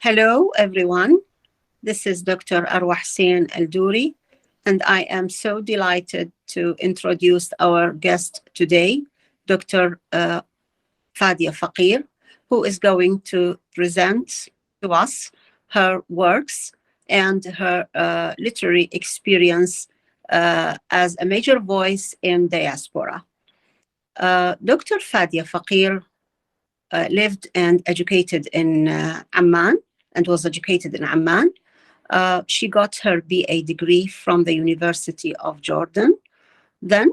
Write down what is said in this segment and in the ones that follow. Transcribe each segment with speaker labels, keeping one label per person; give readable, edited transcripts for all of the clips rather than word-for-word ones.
Speaker 1: Hello, everyone. This is Dr. Arwa Hussein Al-Douri, and I am so delighted to introduce our guest today, Dr. Fadia Faqir, who is going to present to us her works and her literary experience as a major voice in diaspora. Dr. Fadia Faqir lived and educated in Amman and was educated in Amman. She got her BA degree from the University of Jordan. Then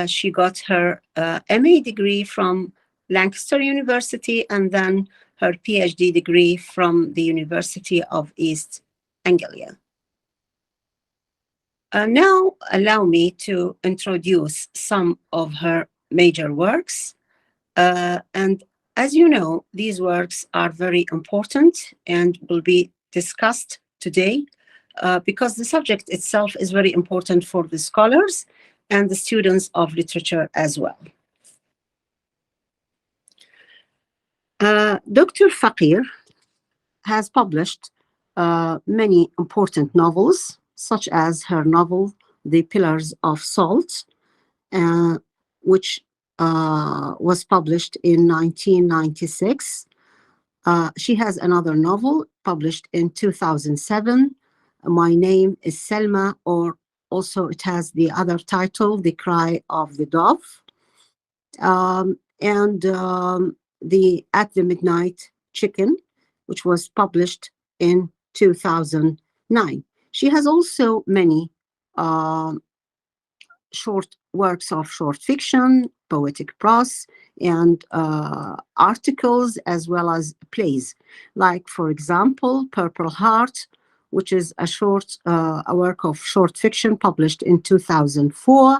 Speaker 1: she got her MA degree from Lancaster University and then her PhD degree from the University of East Anglia. Now, allow me to introduce some of her major works. And as you know, these works are very important and will be discussed today because the subject itself is very important for the scholars and the students of literature as well. Dr. Faqir has published many important novels, such as her novel, The Pillars of Salt, which was published in 1996. She has another novel published in 2007. My Name is Selma, or also it has the other title, The Cry of the Dove. And the At the Midnight Chicken, which was published in 2009. She has also many short works of short fiction, poetic prose, and articles, as well as plays, like, for example, Purple Heart, which is a work of short fiction published in 2004,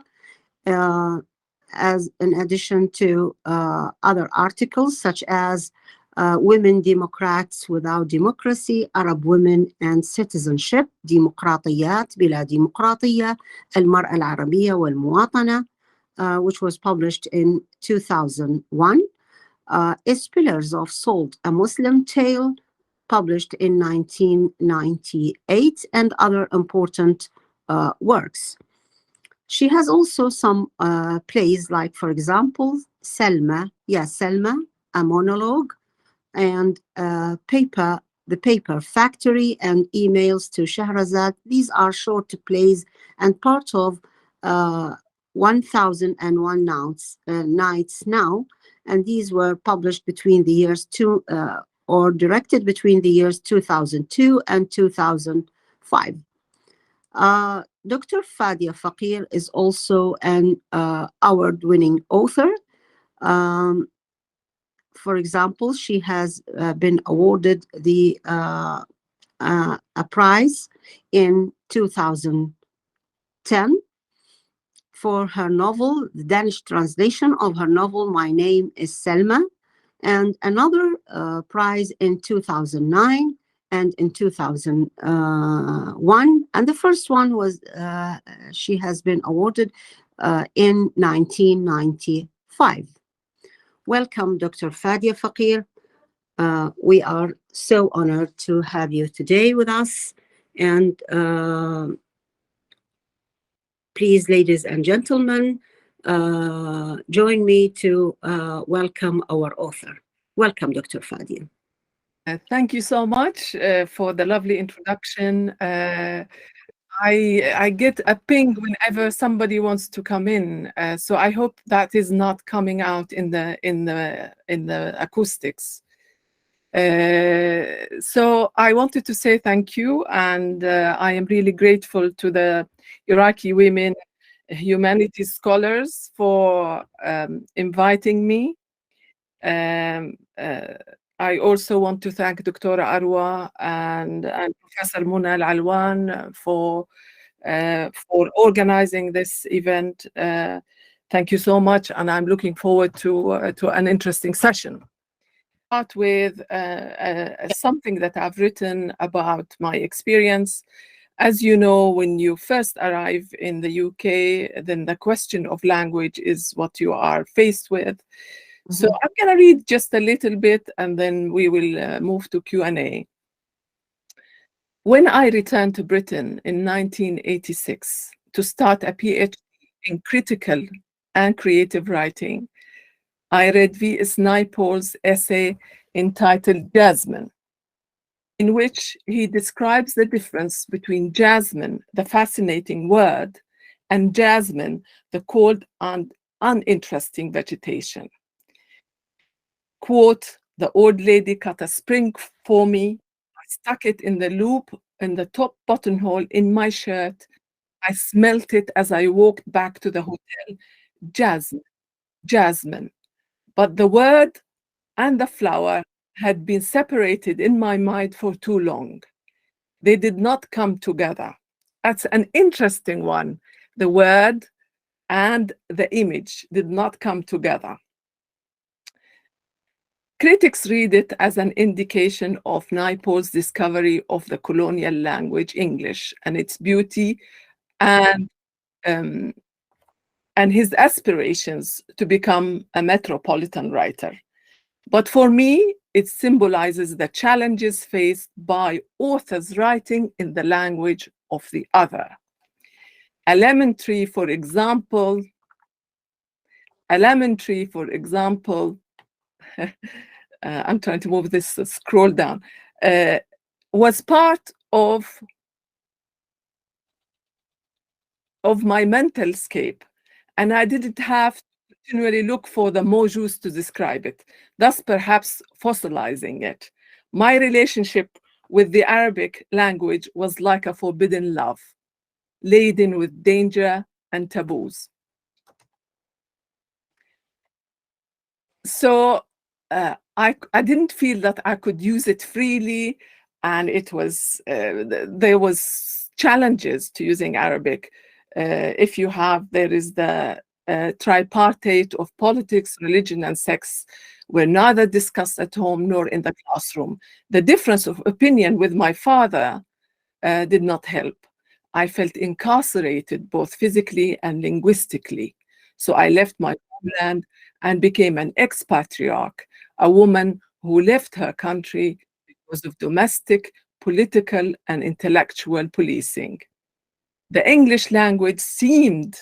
Speaker 1: as in addition to other articles such as Women Democrats Without Democracy, Arab Women and Citizenship, ديمقراطيات بلا ديمقراطية, المرأة العربية والمواطنة, which was published in 2001. Is Pillars of Salt, A Muslim Tale, published in 1998, and other important works. She has also some plays, like, for example, Selma, Selma, a monologue, and The Paper Factory, and Emails to Shahrazad. These are short plays and part of 1001 Nights Now, and these were published between the years or directed between the years 2002 and 2005. Dr. Fadia Faqir is also an award-winning author. For example, she has been awarded a prize in 2010 for her novel, the Danish translation of her novel, My Name is Selma, and another prize in 2009 and in 2001. And the first one was, she has been awarded in 1995. Welcome, Dr. Fadia Faqir. We are so honored to have you today with us. And please, ladies and gentlemen, join me to welcome our author. Welcome, Dr. Fadia.
Speaker 2: Thank you so much for the lovely introduction. I get a ping whenever somebody wants to come in, so I hope that is not coming out in the acoustics. So I wanted to say thank you, and I am really grateful to the Iraqi Women Humanities Scholars for inviting me. I also want to thank Dr. Arwa and Professor Muna Al-Alwan for organizing this event. Thank you so much, and I'm looking forward to an interesting session. Start with something that I've written about my experience. As you know, when you first arrive in the UK, then the question of language is what you are faced with. So I'm going to read just a little bit, and then we will move to Q&A. When I returned to Britain in 1986 to start a PhD in critical and creative writing, I read V.S. Naipaul's essay entitled Jasmine, in which he describes the difference between jasmine, the fascinating word, and jasmine, the cold and uninteresting vegetation. Quote, "The old lady cut a spring for me. I stuck it in the loop in the top buttonhole in my shirt. I smelt it as I walked back to the hotel. Jasmine, jasmine. But the word and the flower had been separated in my mind for too long. They did not come together." That's an interesting one. The word and the image did not come together. Critics read it as an indication of Naipaul's discovery of the colonial language English and its beauty, and his aspirations to become a metropolitan writer. But for me, it symbolizes the challenges faced by authors writing in the language of the other. A lemon tree, for example, I'm trying to move this, scroll down, was part of my mental scape, and I didn't have to continually look for the mojus to describe it, thus perhaps fossilizing it. My relationship with the Arabic language was like a forbidden love, laden with danger and taboos. So I didn't feel that I could use it freely, and it was there was challenges to using Arabic. If you have, there is the tripartite of politics, religion, and sex, were neither discussed at home nor in the classroom. The difference of opinion with my father did not help. I felt incarcerated both physically and linguistically. So I left my homeland and became an expatriarch, a woman who left her country because of domestic, political, and intellectual policing. The English language seemed,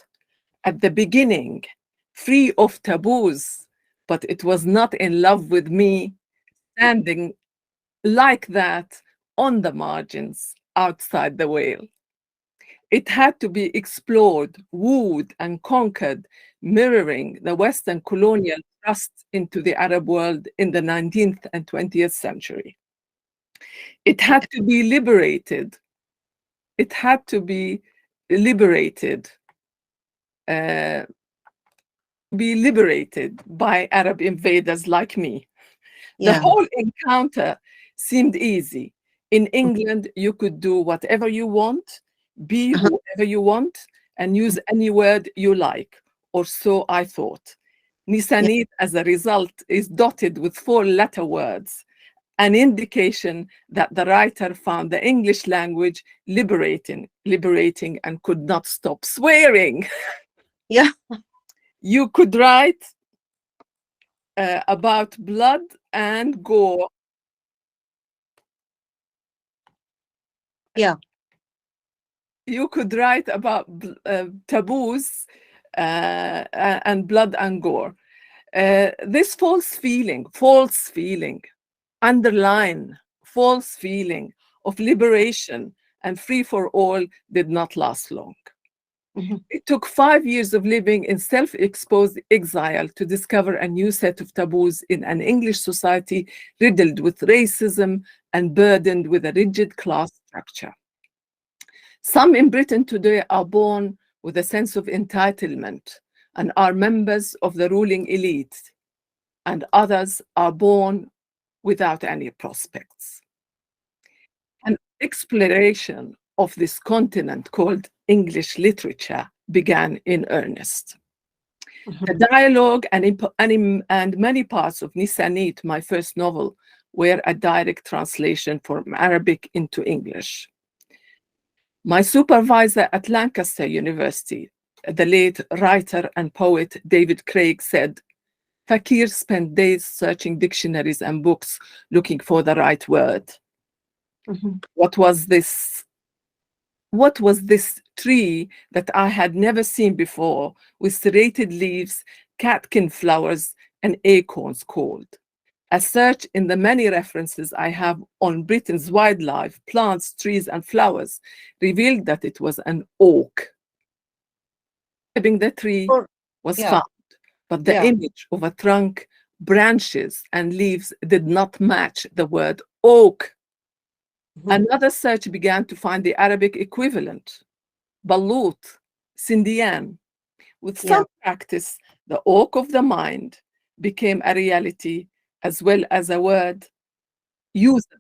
Speaker 2: at the beginning, free of taboos, but it was not in love with me, standing like that on the margins outside the Whale. It had to be explored, wooed, and conquered, mirroring the Western colonial thrust into the Arab world in the 19th and 20th century. It had to be liberated. It had to be liberated by Arab invaders like me. The whole encounter seemed easy. In England, you could do whatever you want, be whoever you want, and use any word you like, or so I thought. Nisanid, as a result, is dotted with 4-letter words, an indication that the writer found the English language liberating, and could not stop swearing.
Speaker 1: Yeah.
Speaker 2: You could write about blood and gore.
Speaker 1: Yeah.
Speaker 2: You could write about taboos and blood and gore. This false feeling, underline false feeling of liberation and free for all did not last long. It took 5 years of living in self-exposed exile to discover a new set of taboos in an English society riddled with racism and burdened with a rigid class structure. Some in Britain today are born with a sense of entitlement and are members of the ruling elite, and others are born without any prospects. An exploration of this continent called English literature began in earnest. The dialogue and many parts of Nisanid, my first novel, were a direct translation from Arabic into English. My supervisor at Lancaster University, the late writer and poet David Craig, said, "Faqir spent days searching dictionaries and books looking for the right word. What was this? What was this tree that I had never seen before, with serrated leaves, catkin flowers, and acorns called? A search in the many references I have on Britain's wildlife, plants, trees, and flowers revealed that it was an oak. The tree was found, but the image of a trunk, branches, and leaves did not match the word oak. Another search began to find the Arabic equivalent, balut, sindian. With some practice, the oak of the mind became a reality as well as a word used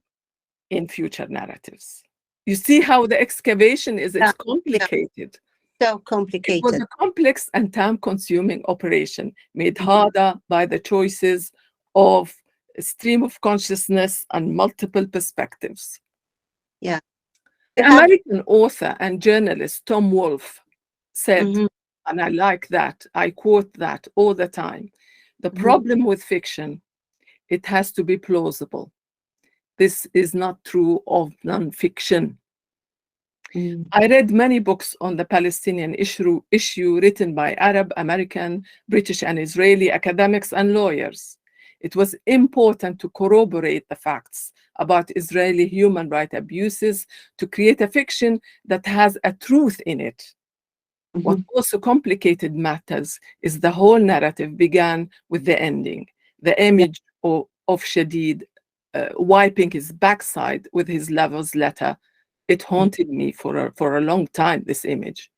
Speaker 2: in future narratives. You see how the excavation is complicated.
Speaker 1: So complicated.
Speaker 2: It was a complex and time-consuming operation, made harder by the choices of a stream of consciousness and multiple perspectives.
Speaker 1: Yeah.
Speaker 2: The American author and journalist Tom Wolfe said, and I like that, I quote that all the time, the problem with fiction, it has to be plausible. This is not true of non-fiction. I read many books on the Palestinian issue written by Arab, American, British, and Israeli academics and lawyers. It was important to corroborate the facts about Israeli human rights abuses to create a fiction that has a truth in it. What also complicated matters is the whole narrative began with the ending, the image of Shadid wiping his backside with his lover's letter. It haunted me for a long time, this image.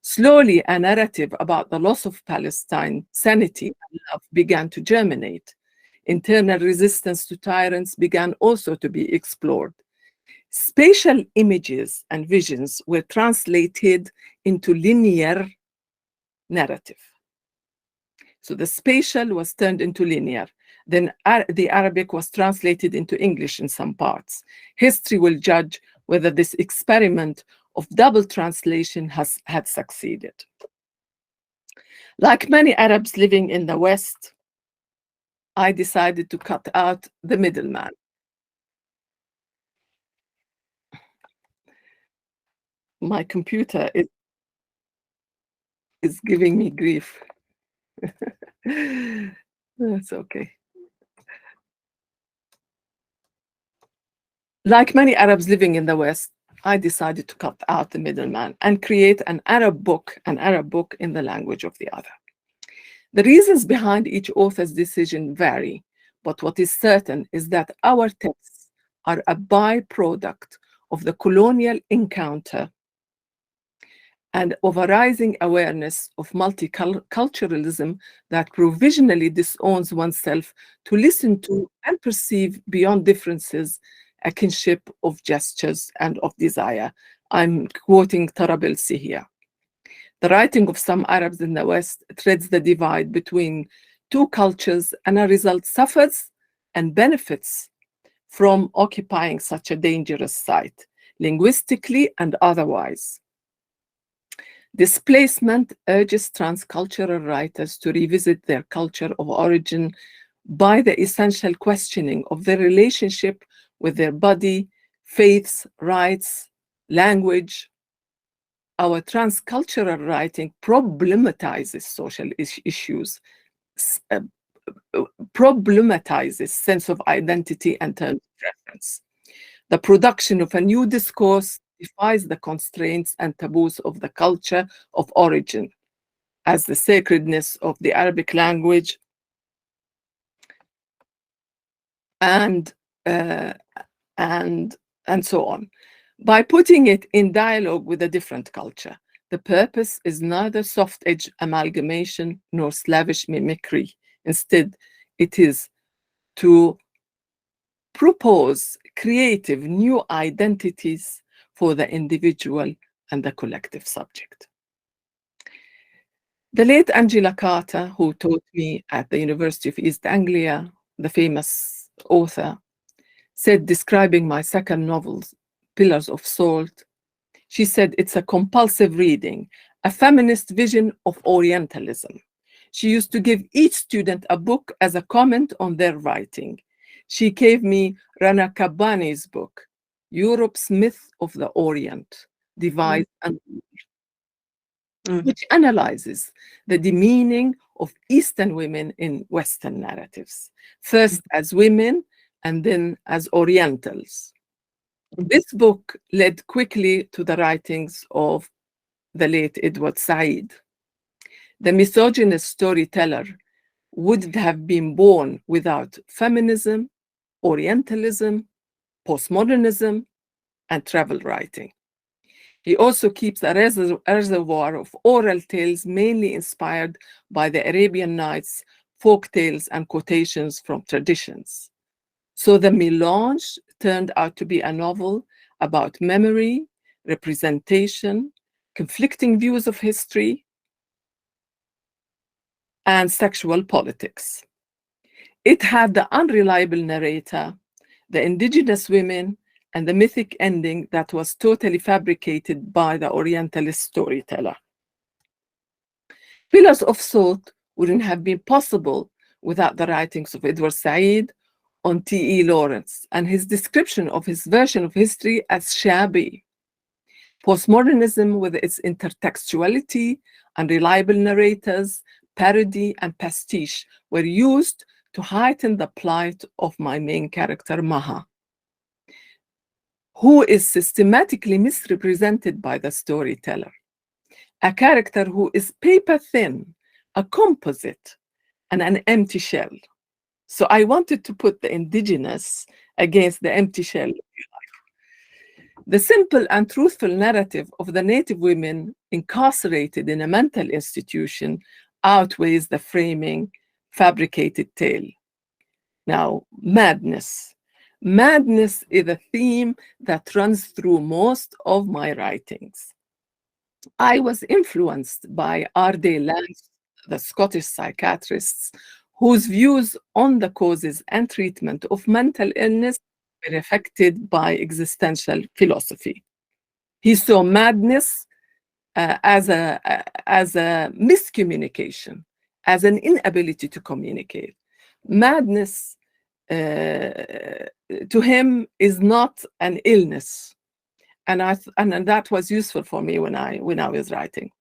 Speaker 2: Slowly, a narrative about the loss of Palestine, sanity, and love began to germinate. Internal resistance to tyrants began also to be explored. Spatial images and visions were translated into linear narrative. So the spatial was turned into linear. Then the Arabic was translated into English in some parts. History will judge whether this experiment of double translation had succeeded. Like many Arabs living in the West, I decided to cut out the middleman. My computer is giving me grief. That's okay. Like many Arabs living in the West, I decided to cut out the middleman and create an Arab book in the language of the other. The reasons behind each author's decision vary, but what is certain is that our texts are a byproduct of the colonial encounter and of a rising awareness of multiculturalism that provisionally disowns oneself to listen to and perceive beyond differences a kinship of gestures and of desire. I'm quoting Tarabelsi here. The writing of some Arabs in the West threads the divide between two cultures and as a result suffers and benefits from occupying such a dangerous site, linguistically and otherwise. Displacement urges transcultural writers to revisit their culture of origin by the essential questioning of their relationship with their body, faiths, rights, language. Our transcultural writing problematizes social issues, problematizes sense of identity and terms of reference. The production of a new discourse defies the constraints and taboos of the culture of origin, as the sacredness of the Arabic language and so on. By putting it in dialogue with a different culture, the purpose is neither soft-edged amalgamation nor slavish mimicry. Instead, it is to propose creative new identities for the individual and the collective subject. The late Angela Carter, who taught me at the University of East Anglia, the famous author, said, describing my second novel, Pillars of Salt, she said, it's a compulsive reading, a feminist vision of Orientalism. She used to give each student a book as a comment on their writing. She gave me Rana Kabbani's book, Europe's Myth of the Orient, Divide and
Speaker 1: Mm.
Speaker 2: which analyzes the demeaning of Eastern women in Western narratives, first as women and then as Orientals. This book led quickly to the writings of the late Edward Said. The misogynist storyteller wouldn't have been born without feminism, Orientalism, postmodernism, and travel writing. He also keeps a reservoir of oral tales mainly inspired by the Arabian Nights, folk tales, and quotations from traditions. So the melange turned out to be a novel about memory, representation, conflicting views of history, and sexual politics. It had the unreliable narrator, the indigenous women, and the mythic ending that was totally fabricated by the Orientalist storyteller. Pillars of Thought wouldn't have been possible without the writings of Edward Said on T.E. Lawrence and his description of his version of history as shabby. Postmodernism, with its intertextuality, unreliable narrators, parody, and pastiche, were used to heighten the plight of my main character, Maha, who is systematically misrepresented by the storyteller. A character who is paper thin, a composite, and an empty shell. So I wanted to put the indigenous against the empty shell. The simple and truthful narrative of the native women incarcerated in a mental institution outweighs the framing, fabricated tale. Now, madness. Madness is a theme that runs through most of my writings. I was influenced by R.D. Lance, the Scottish psychiatrist, whose views on the causes and treatment of mental illness were affected by existential philosophy. He saw madness as a miscommunication, as an inability to communicate. Madness to him is not an illness, and that was useful for me when I was writing.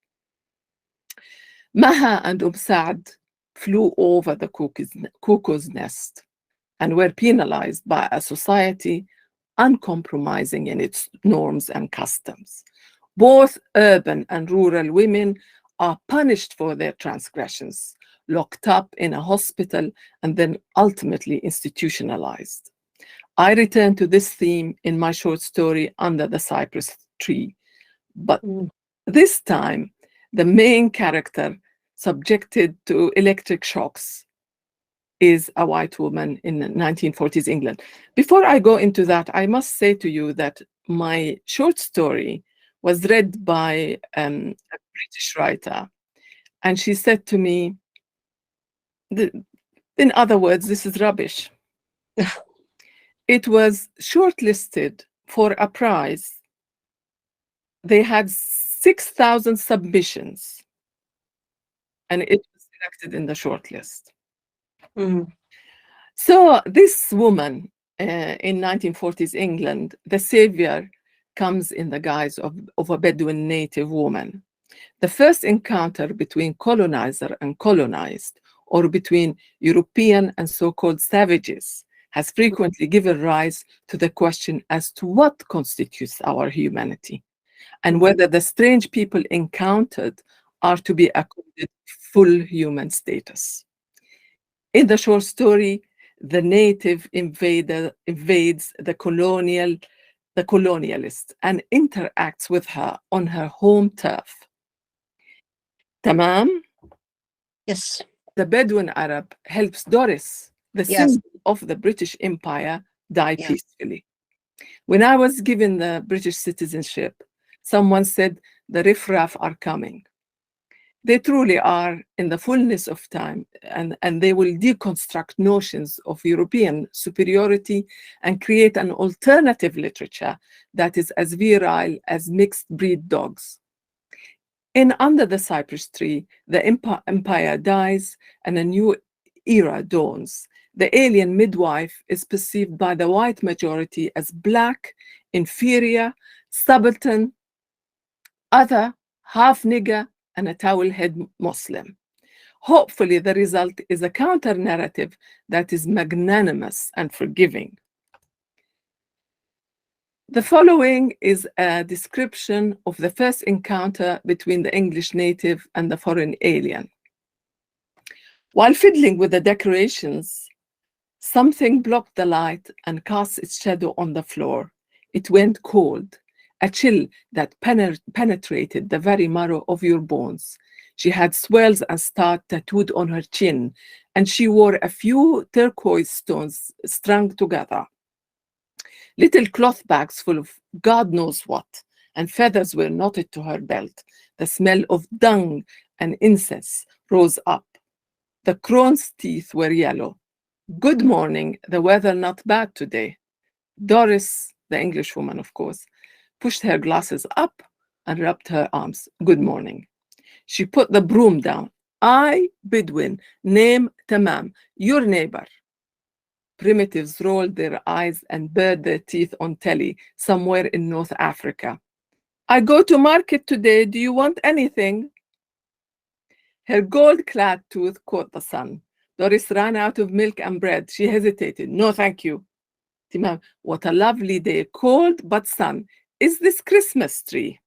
Speaker 2: Maha and Saad flew over the cuckoo's nest and were penalized by a society uncompromising in its norms and customs. Both urban and rural women are punished for their transgressions, locked up in a hospital, and then ultimately institutionalized. I return to this theme in my short story, Under the Cypress Tree. But this time, the main character subjected to electric shocks is a white woman in 1940s England. Before I go into that, I must say to you that my short story was read by a British writer, and she said to me, in other words, this is rubbish. It was shortlisted for a prize. They had 6,000 submissions, and it was selected in the shortlist. So this woman in 1940s England, the savior comes in the guise of a Bedouin native woman. The first encounter between colonizer and colonized, or between European and so-called savages, has frequently given rise to the question as to what constitutes our humanity, and whether the strange people encountered are to be accorded full human status. In the short story, the native invader invades the colonialist and interacts with her on her home turf. Tamam?
Speaker 1: Yes.
Speaker 2: The Bedouin Arab helps Doris, the symbol of the British Empire, die peacefully. When I was given the British citizenship, someone said the riffraff are coming. They truly are in the fullness of time, and they will deconstruct notions of European superiority and create an alternative literature that is as virile as mixed breed dogs. In Under the Cypress Tree, the empire dies and a new era dawns. the alien midwife is perceived by the white majority as black, inferior, subaltern, other, half nigger, and a towel-head Muslim. Hopefully, the result is a counter-narrative that is magnanimous and forgiving. The following is a description of the first encounter between the English native and the foreign alien. While fiddling with the decorations, something blocked the light and cast its shadow on the floor. It went cold, a chill that penetrated the very marrow of your bones. She had swirls and stars tattooed on her chin, and she wore a few turquoise stones strung together. Little cloth bags full of God knows what, and feathers were knotted to her belt. The smell of dung and incense rose up. The crone's teeth were yellow. Good morning, the weather not bad today. Doris, the English woman, of course, pushed her glasses up and rubbed her arms. Good morning. She put the broom down. I, Bedouin, name Tamam, your neighbor. Primitives rolled their eyes and bared their teeth on telly somewhere in North Africa. I go to market today. Do you want anything? Her gold-clad tooth caught the sun. Doris ran out of milk and bread. She hesitated. No, thank you. Timam, what a lovely day. Cold but sun. Is this Christmas tree?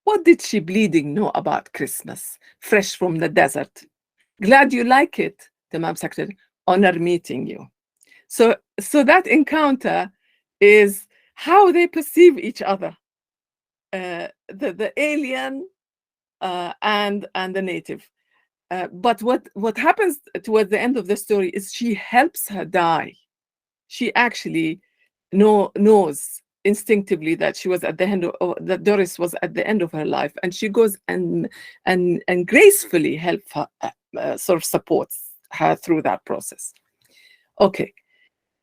Speaker 2: What did she bleeding know about Christmas? Fresh from the desert. Glad you like it, Tamam secretary. Honor meeting you. So that encounter is how they perceive each other. The alien and the native. But what happens towards the end of the story is she helps her die. She actually knows instinctively that she was at the end of that Doris was at the end of her life, and she goes and gracefully helps her, sort of supports her through that process. Okay.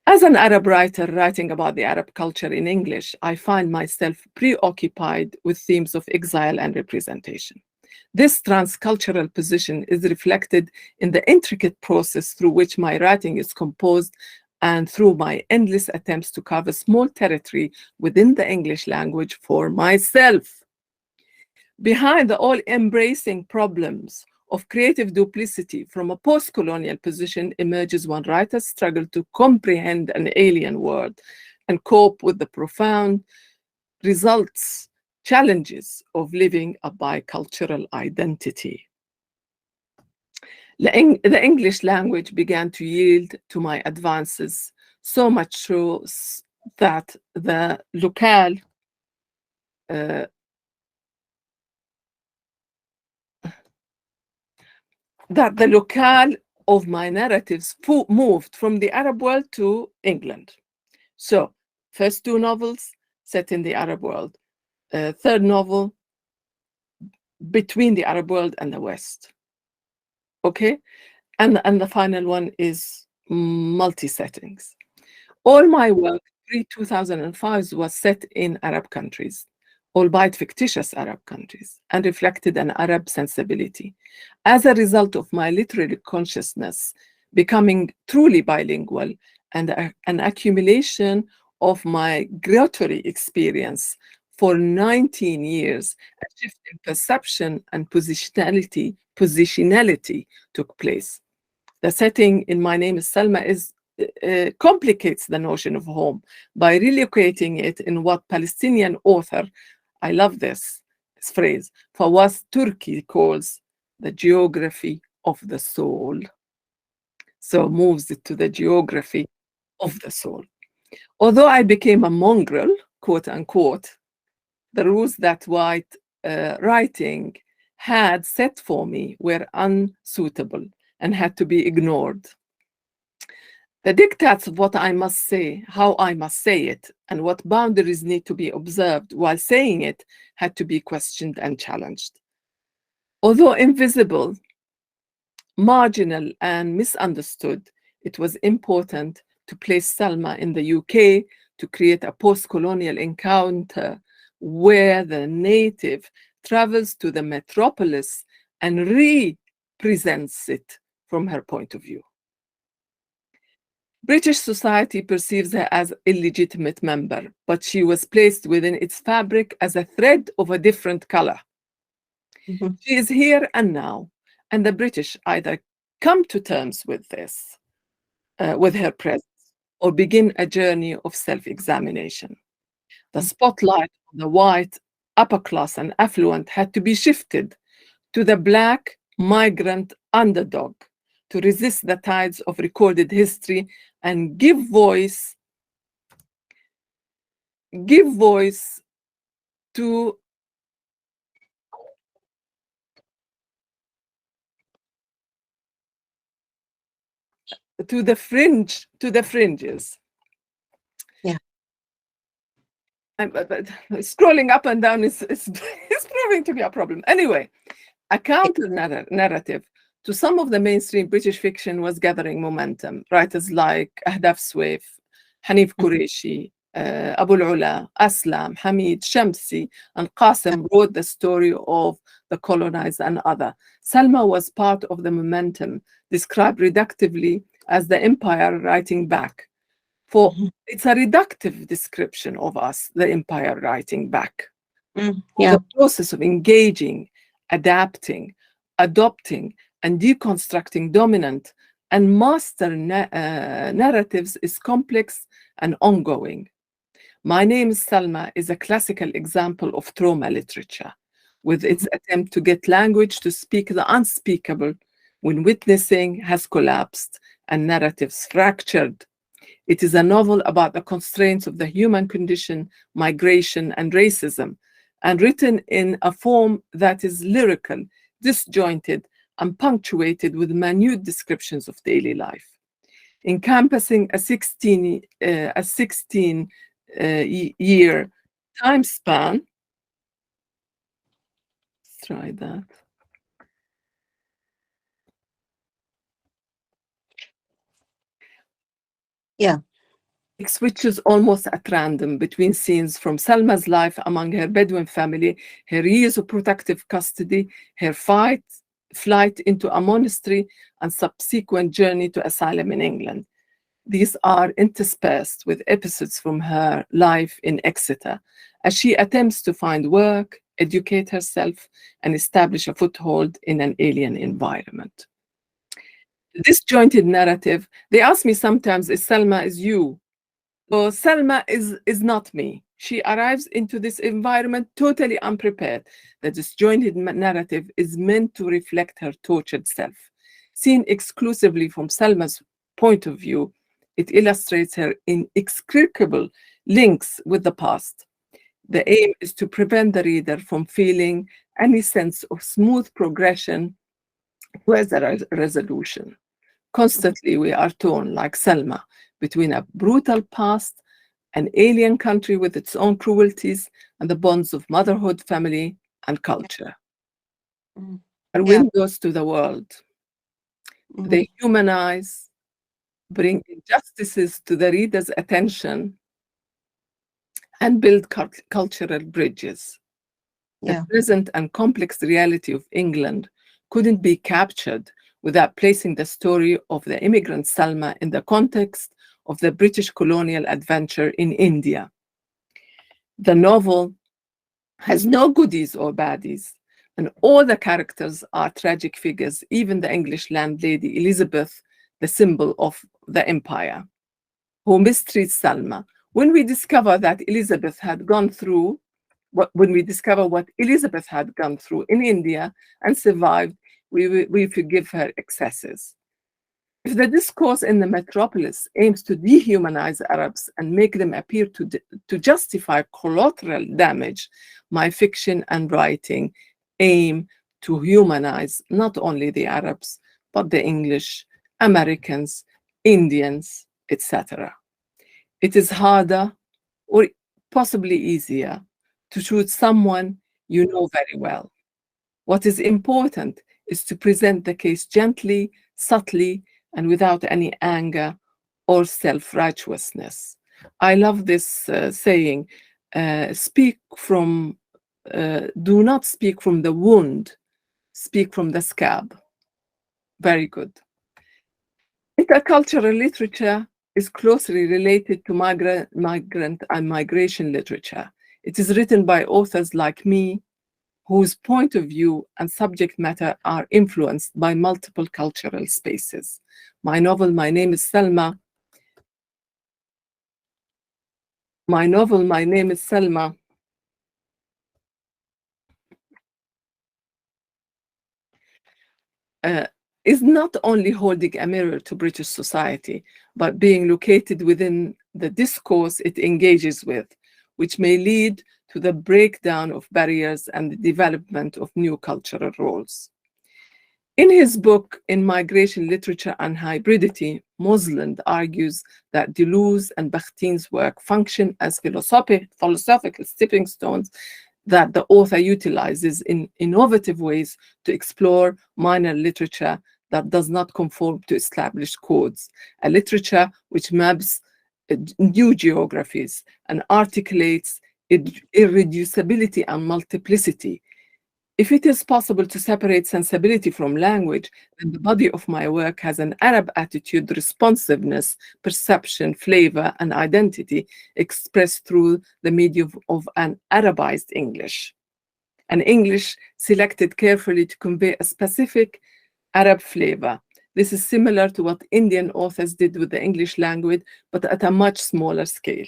Speaker 2: As an Arab writer writing about the Arab culture in English, I find myself preoccupied with themes of exile and representation. This transcultural position is reflected in the intricate process through which my writing is composed and through my endless attempts to carve a small territory within the English language for myself. Behind the all-embracing problems of creative duplicity from a post-colonial position emerges one writer's struggle to comprehend an alien world and cope with the profound challenges of living a bicultural identity. The English language began to yield to my advances, so much so that the locale of my narratives moved from the Arab world to England. So, first two novels set in the Arab world, third novel between the Arab world and the West. Okay, and the final one is multi-settings. All my work pre-2005 was set in Arab countries, albeit fictitious Arab countries, and reflected an Arab sensibility. As a result of my literary consciousness becoming truly bilingual and an accumulation of my migratory experience for 19 years, a shift in perception and positionality took place. The setting in My Name is Salma complicates the notion of home by relocating it in what Palestinian author, I love this phrase, Fawaz Turki calls the geography of the soul. So moves it to the geography of the soul. Although I became a mongrel, quote unquote, the rules that white writing had set for me were unsuitable and had to be ignored. The dictates of what I must say, how I must say it, and what boundaries need to be observed while saying it had to be questioned and challenged. Although invisible, marginal, and misunderstood, it was important to place Salma in the UK to create a post-colonial encounter where the native travels to the metropolis and presents it from her point of view. British society perceives her as illegitimate member, but she was placed within its fabric as a thread of a different color. She is here and now, and the British either come to terms with this, with her presence, or begin a journey of self-examination. The spotlight on the white, upper class, and affluent had to be shifted to the Black migrant underdog to resist the tides of recorded history and give voice to the fringes.
Speaker 1: Yeah.
Speaker 2: But scrolling up and down is proving to be a problem. Anyway, a counter narrative to some of the mainstream British fiction was gathering momentum. Writers like Ahdaf Swaif, Hanif Qureshi, Abu al-Ula, Aslam, Hamid, Shamsi, and Qasim wrote the story of the colonized and other. Salma was part of the momentum, described reductively as the empire writing back. For it's a reductive description of us, the empire writing back.
Speaker 1: Yeah.
Speaker 2: The process of engaging, adapting, adopting, and deconstructing dominant and master narratives is complex and ongoing. My Name is Salma is a classical example of trauma literature, with its attempt to get language to speak the unspeakable when witnessing has collapsed and narratives fractured. It is a novel about the constraints of the human condition, migration, and racism, and written in a form that is lyrical, disjointed, and punctuated with minute descriptions of daily life. Encompassing a 16-year time span. Let's try that.
Speaker 1: Yeah.
Speaker 2: It switches almost at random between scenes from Salma's life among her Bedouin family, her years of protective custody, her flight into a monastery, and subsequent journey to asylum in England. These are interspersed with episodes from her life in Exeter, as she attempts to find work, educate herself, and establish a foothold in an alien environment. This disjointed narrative, they ask me sometimes, is Salma is you? So Salma is not me. She arrives into this environment totally unprepared. The disjointed narrative is meant to reflect her tortured self. Seen exclusively from Salma's point of view, it illustrates her inextricable links with the past. The aim is to prevent the reader from feeling any sense of smooth progression towards a resolution. Constantly, we are torn, like Salma, between a brutal past, an alien country with its own cruelties, and the bonds of motherhood, family, and culture. Are windows to the world. They humanize, bring injustices to the reader's attention, and build cultural bridges. The present and complex reality of England couldn't be captured without placing the story of the immigrant Salma in the context of the British colonial adventure in India. The novel has no goodies or baddies, and all the characters are tragic figures, even the English landlady Elizabeth, the symbol of the empire, who mistreats Salma. When we discover that Elizabeth had gone through, when we discover what Elizabeth had gone through in India and survived, we forgive her excesses. If the discourse in the metropolis aims to dehumanize Arabs and make them appear to justify collateral damage, my fiction and writing aim to humanize not only the Arabs, but the English, Americans, Indians, etc. It is harder, or possibly easier, to choose someone you know very well. What is important is to present the case gently, subtly, and without any anger or self-righteousness. I love this saying, do not speak from the wound, speak from the scab. Very good. Intercultural literature is closely related to migrant and migration literature. It is written by authors like me, whose point of view and subject matter are influenced by multiple cultural spaces. My novel, My Name is Selma, is not only holding a mirror to British society, but being located within the discourse it engages with, which may lead to the breakdown of barriers and the development of new cultural roles. In his book, In Migration Literature and Hybridity, Mosland argues that Deleuze and Bakhtin's work function as philosophical stepping stones that the author utilizes in innovative ways to explore minor literature that does not conform to established codes, a literature which maps new geographies and articulates irreducibility and multiplicity. If it is possible to separate sensibility from language, then the body of my work has an Arab attitude, responsiveness, perception, flavor, and identity expressed through the medium of an Arabized English. An English selected carefully to convey a specific Arab flavor. This is similar to what Indian authors did with the English language, but at a much smaller scale.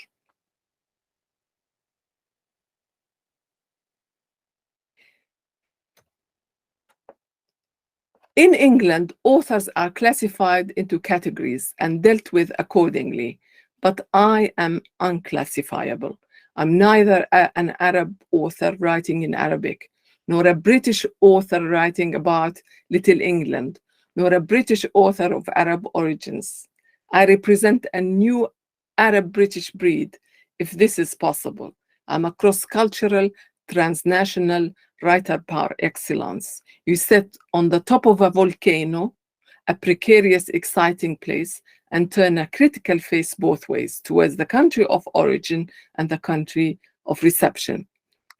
Speaker 2: In England, authors are classified into categories and dealt with accordingly, but I am unclassifiable. I'm neither an Arab author writing in Arabic, nor a British author writing about Little England, nor a British author of Arab origins. I represent a new Arab-British breed, if this is possible. I'm a cross-cultural, transnational writer par excellence. You sit on the top of a volcano, a precarious, exciting place, and turn a critical face both ways, towards the country of origin and the country of reception.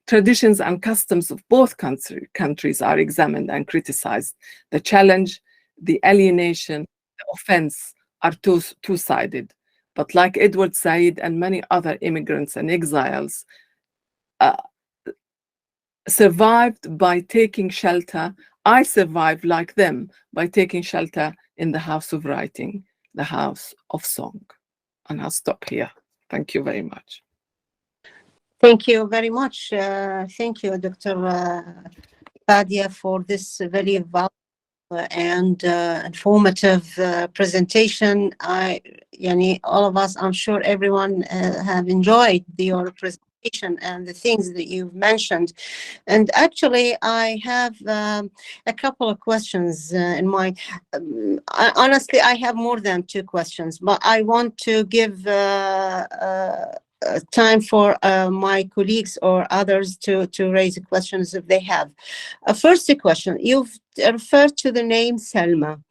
Speaker 2: Traditions and customs of both countries are examined and criticized. The challenge, the alienation, the offense are two-sided. But like Edward Said and many other immigrants and exiles, survived by taking shelter, I survived like them by taking shelter in the house of writing, the house of song. And I'll stop here. Thank you very much.
Speaker 1: Thank you very much. Thank you, Dr. Fadia, for this very valuable and informative presentation. All of us, I'm sure everyone have enjoyed your presentation and the things that you've mentioned. And actually, I have a couple of questions in mind. Honestly, I have more than 2 questions, but I want to give time for my colleagues or others to raise questions if they have. First question, you've referred to the name Selma.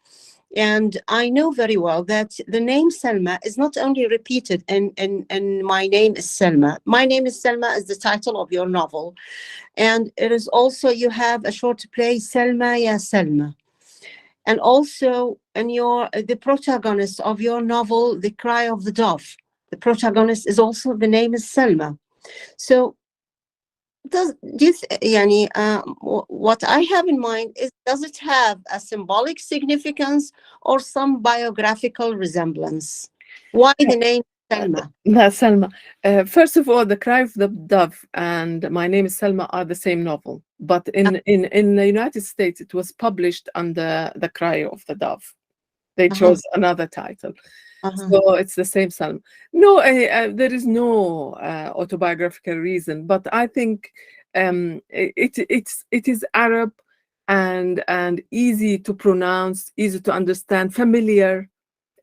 Speaker 1: And I know very well that the name Selma is not only repeated in My Name is Selma. My Name is Selma is the title of your novel. And it is also, you have a short play, Selma Ya Selma. And also in the protagonist of your novel, The Cry of the Dove, the protagonist is also, the name is Selma. So what I have in mind is, does it have a symbolic significance or some biographical resemblance? Why the name Selma?
Speaker 2: Selma. First of all, The Cry of the Dove and My Name is Selma are the same novel, but in the United States, it was published under The Cry of the Dove. They chose another title. So it's the same Selma. No, there is no autobiographical reason, but I think it is Arab and easy to pronounce, easy to understand, familiar.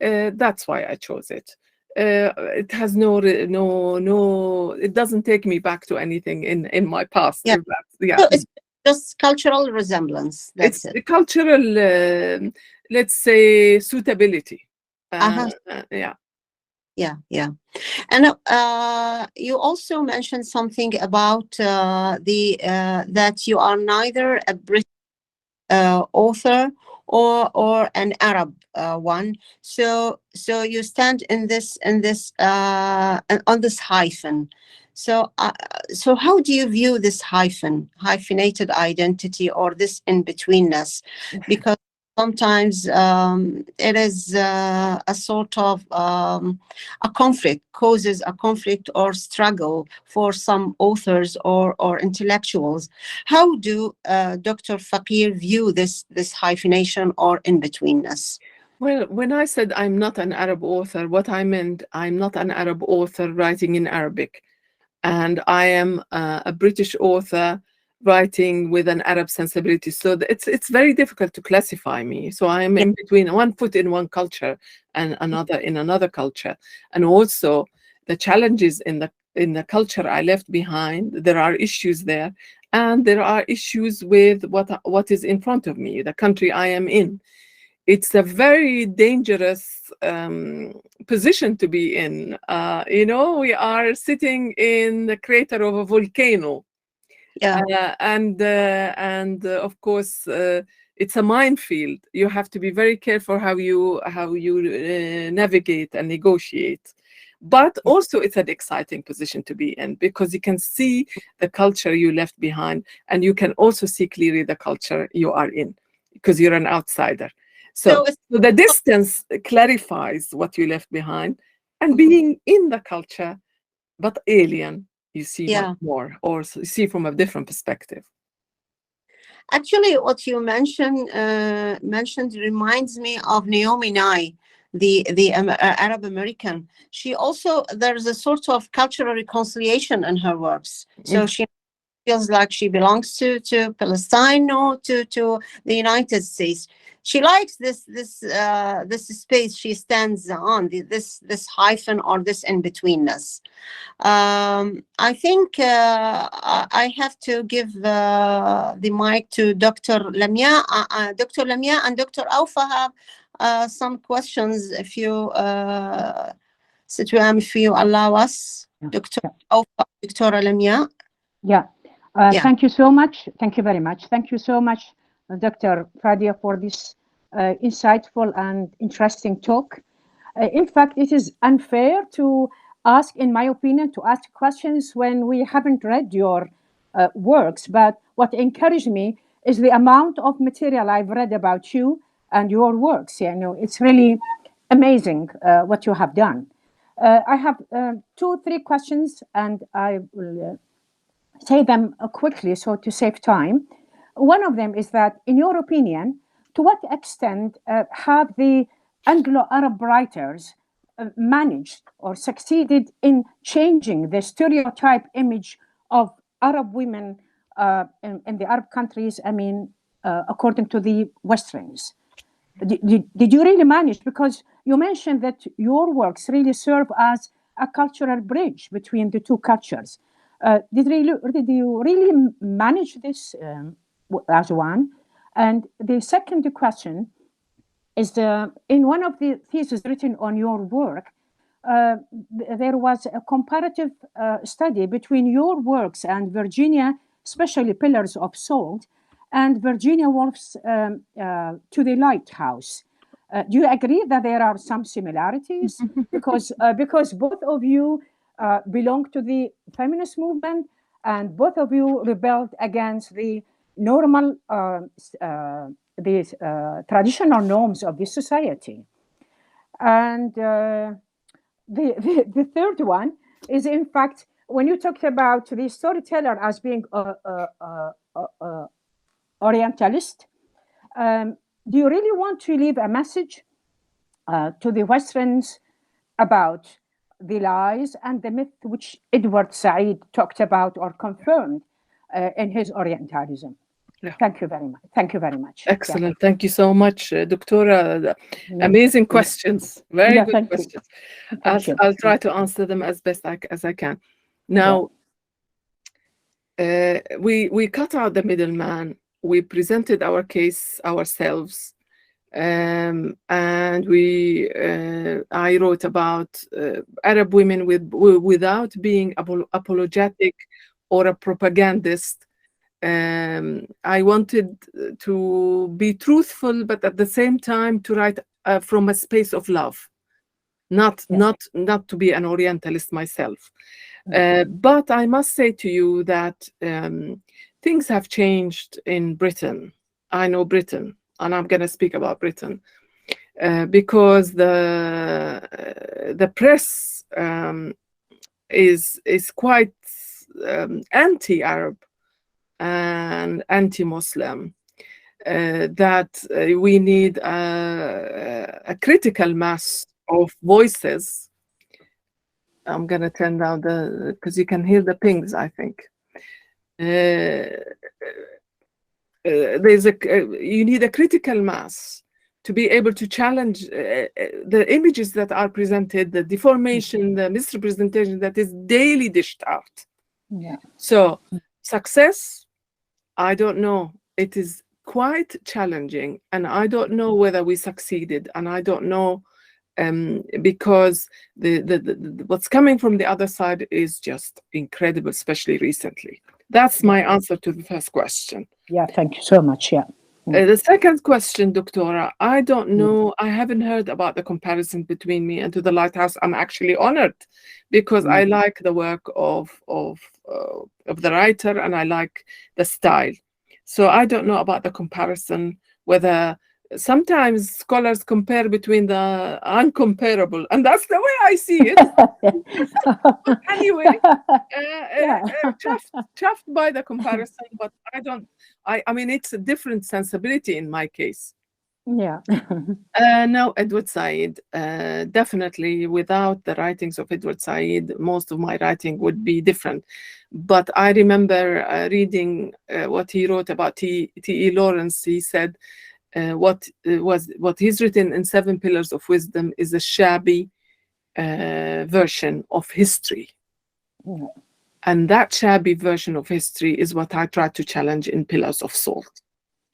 Speaker 2: That's why I chose it. It has no. It doesn't take me back to anything in my past.
Speaker 1: Yeah. So it's just cultural resemblance. That's
Speaker 2: it's cultural. Let's say suitability. Yeah.
Speaker 1: And you also mentioned something about that you are neither a British author or an Arab one. So you stand in this on this hyphen. So so how do you view this hyphenated identity, or this in-betweenness? Because sometimes it is a sort of a conflict, causes a conflict or struggle for some authors or intellectuals. How do Dr. Faqir view this hyphenation or in-betweenness?
Speaker 2: Well, when I said I'm not an Arab author, what I meant, I'm not an Arab author writing in Arabic. And I am a British author writing with an Arab sensibility. So it's very difficult to classify me. So I am in between, one foot in one culture and another in another culture. And also the challenges in the culture I left behind, there are issues there. And there are issues with what is in front of me, the country I am in. It's a very dangerous position to be in. We are sitting in the crater of a volcano.
Speaker 1: Yeah.
Speaker 2: And of course, it's a minefield. You have to be very careful how you navigate and negotiate. But also, it's an exciting position to be in, because you can see the culture you left behind, and you can also see clearly the culture you are in, because you're an outsider. So the distance clarifies what you left behind, and being in the culture, but alien, you see much more, or see from a different perspective.
Speaker 1: Actually, what you mentioned reminds me of Naomi Nye, the Arab American. She also, there's a sort of cultural reconciliation in her works. So she feels like she belongs to Palestine or to the United States. She likes this space she stands on, this hyphen or this in-betweenness. I think I have to give the mic to Dr. Lamia. Dr. Lamia and Dr. Aufa have some questions, if you if you allow us. Dr. Aufa, Dr. Lamia.
Speaker 3: Thank you so much. Thank you very much. Thank you so much, Dr. Fadia, for this insightful and interesting talk. In fact, it is unfair to ask, in my opinion, to ask questions when we haven't read your works. But what encouraged me is the amount of material I've read about you and your works. It's really amazing what you have done. I have 2-3 questions, and I will say them quickly so to save time. One of them is that, in your opinion, to what extent have the Anglo-Arab writers managed or succeeded in changing the stereotype image of Arab women in the Arab countries, according to the Westerns? Did you really manage? Because you mentioned that your works really serve as a cultural bridge between the two cultures. Did you really manage this as one? And the second question is, in one of the theses written on your work, there was a comparative study between your works and Virginia, especially Pillars of Salt, and Virginia Woolf's To the Lighthouse. Do you agree that there are some similarities? because both of you belong to the feminist movement, and both of you rebelled against the normal, traditional norms of the society. And the third one is, in fact, when you talked about the storyteller as being Orientalist, do you really want to leave a message to the Westerns about the lies and the myth which Edward Said talked about or confirmed in his Orientalism? Thank you very much. Thank you very much.
Speaker 2: Excellent. Thank you so much, Doctora. Amazing questions. Very good questions. I'll try to answer them as best as I can. Now, we cut out the middleman. We presented our case ourselves, and I wrote about Arab women without being apologetic or a propagandist. I wanted to be truthful, but at the same time to write from a space of love, not to be an Orientalist myself. But I must say to you that things have changed in Britain. I know Britain, and I'm going to speak about Britain because the press is quite anti-Arab and anti-Muslim, that we need a critical mass of voices. I'm going to turn down because you can hear the pings, I think. You need a critical mass to be able to challenge the images that are presented, the deformation, the misrepresentation that is daily dished out. So success, I don't know. It is quite challenging, and I don't know whether we succeeded, and I don't know because what's coming from the other side is just incredible, especially recently. That's my answer to the first question.
Speaker 3: Yeah, thank you so much. Yeah.
Speaker 2: The second question, Doctora, I don't know. I haven't heard about the comparison between me and To the Lighthouse. I'm actually honored because I like the work of the writer, and I like the style. So I don't know about the comparison, whether sometimes scholars compare between the uncomparable, and that's the way I see it. Anyway, chuffed by the comparison, but I mean, it's a different sensibility in my case.
Speaker 3: Yeah.
Speaker 2: No, Edward Said, definitely without the writings of Edward Said, most of my writing would be different. But I remember reading what he wrote about T.E. Lawrence. He said, what he's written in 7 Pillars of Wisdom is a shabby version of history.
Speaker 3: Yeah.
Speaker 2: And that shabby version of history is what I try to challenge in Pillars of Salt.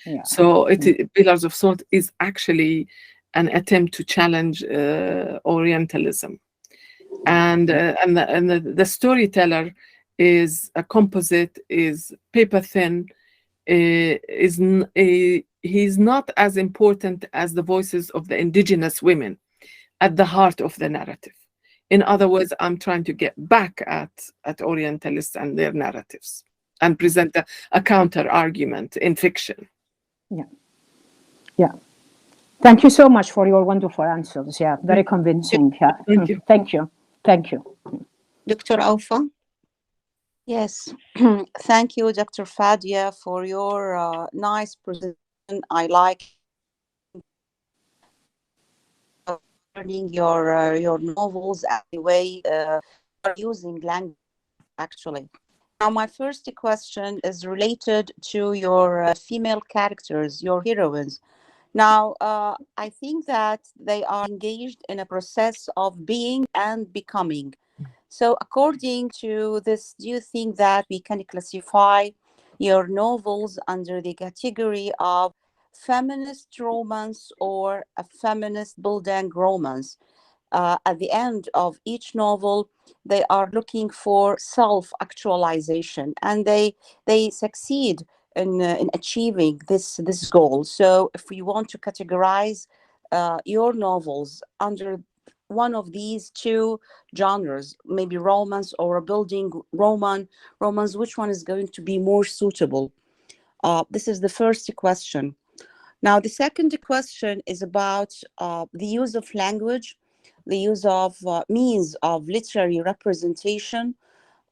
Speaker 3: Yeah.
Speaker 2: So Pillars of Salt is actually an attempt to challenge Orientalism. And the storyteller is a composite, is paper thin, he's not as important as the voices of the indigenous women at the heart of the narrative. In other words, I'm trying to get back at Orientalists and their narratives and present a counter argument in fiction.
Speaker 3: Yeah. Thank you so much for your wonderful answers. Yeah, very convincing. Yeah.
Speaker 2: Thank you.
Speaker 3: Thank you.
Speaker 1: Dr. Aufa?
Speaker 4: Yes, thank you, Dr. Fadia, for your nice presentation. I like learning your novels and the way you're using language, actually. Now, my first question is related to your female characters, your heroines. Now, I think that they are engaged in a process of being and becoming. So according to this, do you think that we can classify your novels under the category of feminist romance or a feminist building romance? At the end of each novel, they are looking for self-actualization, and they succeed in achieving this goal. So if we want to categorize your novels under one of these two genres, maybe romance or a building romance, which one is going to be more suitable? This is the first question. Now, the second question is about the use of language, the use of means of literary representation.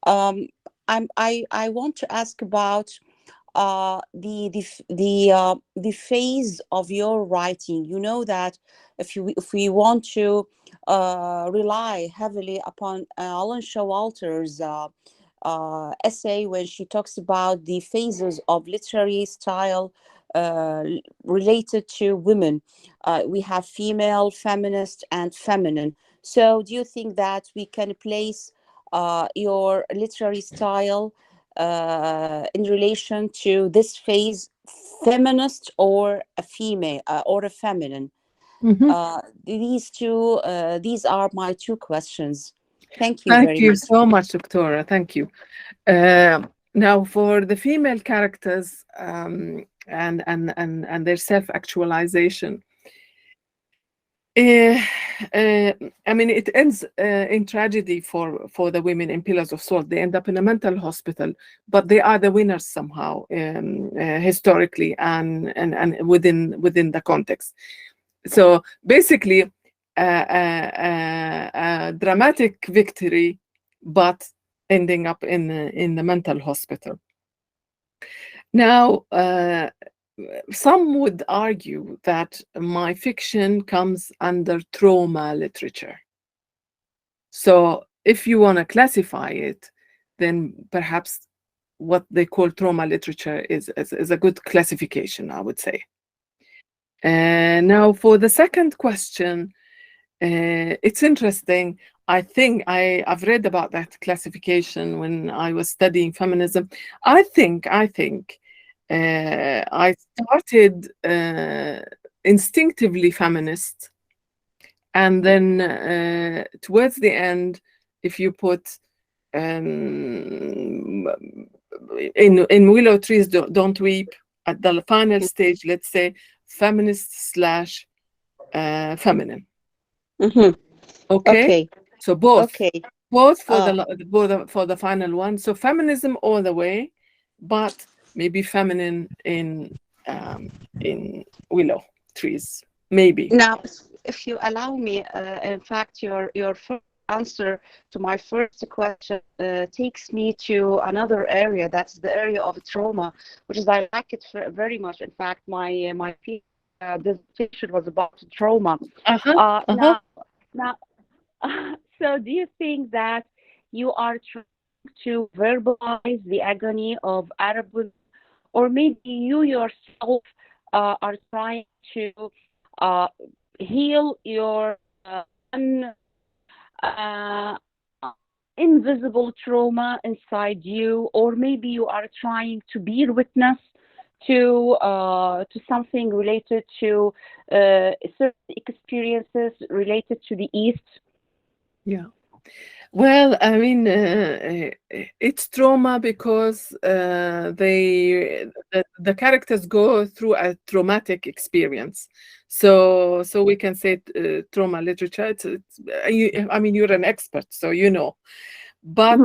Speaker 4: I want to ask about the phase of your writing. You know that if we want to rely heavily upon Ellen Showalter's essay when she talks about the phases of literary style related to women, we have female, feminist, and feminine. So do you think that we can place your literary style in relation to this phase, feminist or a female or a feminine? These are my 2 questions. Thank you very much.
Speaker 2: Thank you so much, Doctora. Thank you. Now, for the female characters and their self-actualization, I mean, it ends in tragedy for the women in Pillars of Salt. They end up in a mental hospital, but they are the winners somehow, historically and within the context. So basically, a dramatic victory, but ending up in the mental hospital. Now, some would argue that my fiction comes under trauma literature. So if you want to classify it, then perhaps what they call trauma literature is a good classification, I would say. Now, for the second question, it's interesting. I think I've read about that classification when I was studying feminism. I think I started instinctively feminist, and then towards the end, if you put in Willow Trees Don't Weep, at the final stage, let's say feminist / feminine.
Speaker 4: Mm-hmm.
Speaker 2: Okay. So both.
Speaker 4: Okay.
Speaker 2: Both for the final one. So feminism all the way, but maybe feminine in Willow Trees, maybe.
Speaker 4: Now, if you allow me, in fact, your first answer to my first question takes me to another area. That's the area of trauma, which is I like it very much. In fact, my dissertation was about trauma. Now, so do you think that you are trying to verbalize the agony of Arab women, or maybe you yourself are trying to heal your invisible trauma inside you, or maybe you are trying to be witness to something related to certain experiences related to the East?
Speaker 2: Yeah. Well, I mean, it's trauma because the characters go through a traumatic experience. So we can say trauma literature. I mean, you're an expert, so you know. But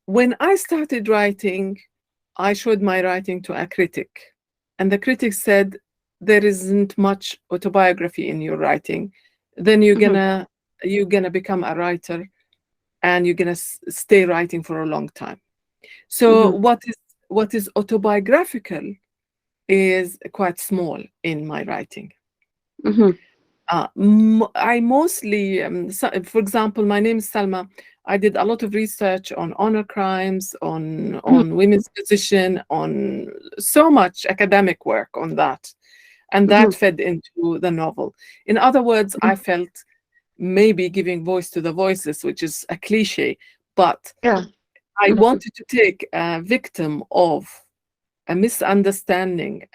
Speaker 2: when I started writing, I showed my writing to a critic, and the critic said, there isn't much autobiography in your writing. Then you're gonna become a writer, and you're gonna stay writing for a long time. So what is autobiographical is quite small in my writing. I mostly, for example, my name is Salma. I did a lot of research on honor crimes, on women's position, on so much academic work on that. And that fed into the novel. In other words, I felt maybe giving voice to the voiceless, which is a cliche, but I wanted to take a victim of a misunderstanding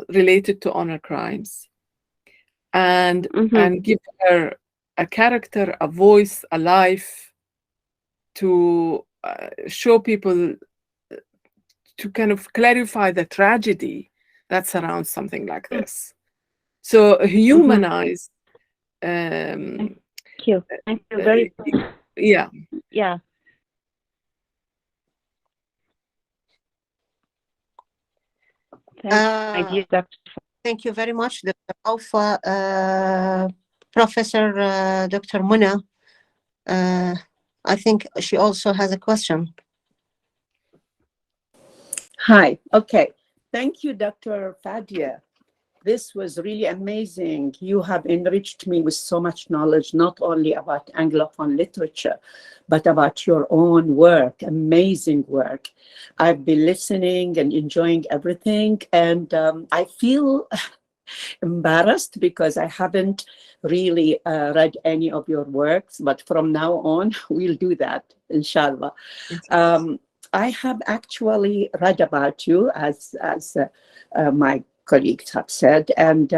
Speaker 2: related to honor crimes and give her a character, a voice, a life to show people, to kind of clarify the tragedy that surrounds something like this. So humanize.
Speaker 4: Thank you. Thank you very much.
Speaker 2: Yeah.
Speaker 4: Yeah. Thank you, Dr.
Speaker 1: Thank you very much, Dr. Alfa. Professor Dr. Muna, I think she also has a question.
Speaker 5: Hi. Okay. Thank you, Dr. Fadia. This was really amazing. You have enriched me with so much knowledge, not only about Anglophone literature, but about your own work, amazing work. I've been listening and enjoying everything, and I feel embarrassed because I haven't really read any of your works, but from now on, we'll do that, inshallah. I have actually read about you as my colleagues have said. And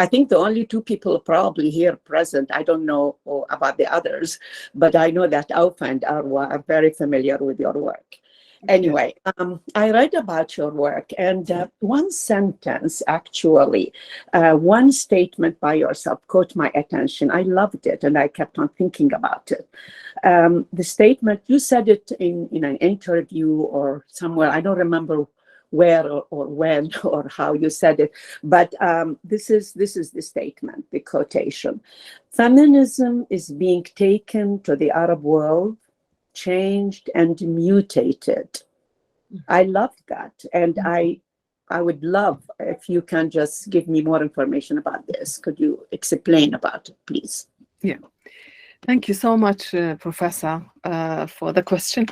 Speaker 5: I think the only two people probably here present, I don't know about the others, but I know that Aufa and Arwa are very familiar with your work. Anyway, I read about your work, and one sentence, actually, one statement by yourself caught my attention. I loved it, and I kept on thinking about it. The statement, you said it in an interview or somewhere, I don't remember where or when or how you said it, but this is the statement, the quotation. Feminism is being taken to the Arab world, changed and mutated. I love that. And I would love if you can just give me more information about this. Could you explain about it, please?
Speaker 2: Yeah. Thank you so much, Professor, for the question.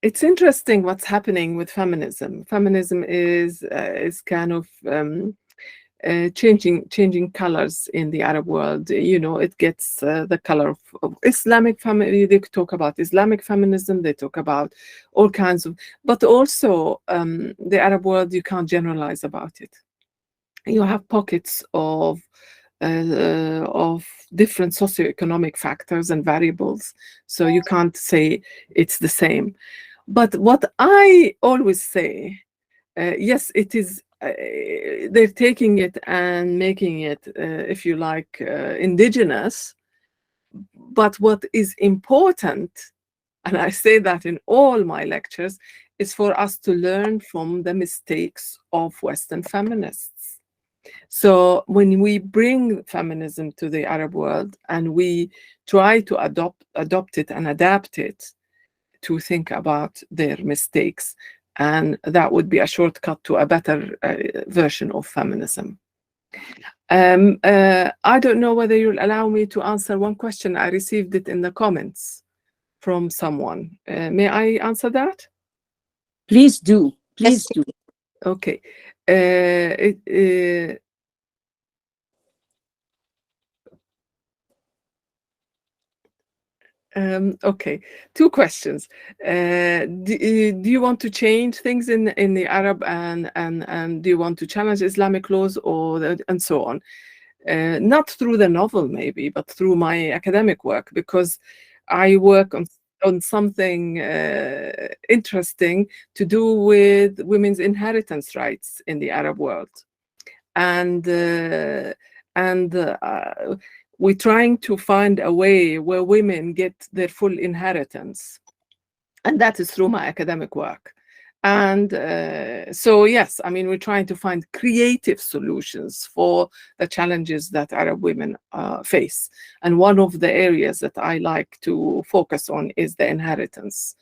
Speaker 2: It's interesting what's happening with feminism. Feminism is kind of changing colors in the Arab world. You know, it gets the color of Islamic feminism. They talk about Islamic feminism. They talk about all kinds of, but also the Arab world, you can't generalize about it. You have pockets of different socioeconomic factors and variables, so you can't say it's the same. But what I always say, yes, it is. They're taking it and making it, if you like, indigenous. But what is important, and I say that in all my lectures, is for us to learn from the mistakes of Western feminists. So when we bring feminism to the Arab world and we try to adopt it and adapt it, to think about their mistakes, and that would be a shortcut to a better version of feminism. I don't know whether you'll allow me to answer one question. I received it in the comments from someone. May I answer that?
Speaker 5: Please do. Please do.
Speaker 2: Okay. Okay, two questions. Do you want to change things in the Arab and do you want to challenge Islamic laws and so on? Not through the novel maybe, but through my academic work, because I work on something interesting to do with women's inheritance rights in the Arab world, and we're trying to find a way where women get their full inheritance, and that is through my academic work. And so, yes, I mean, we're trying to find creative solutions for the challenges that Arab women face. And one of the areas that I like to focus on is the inheritance.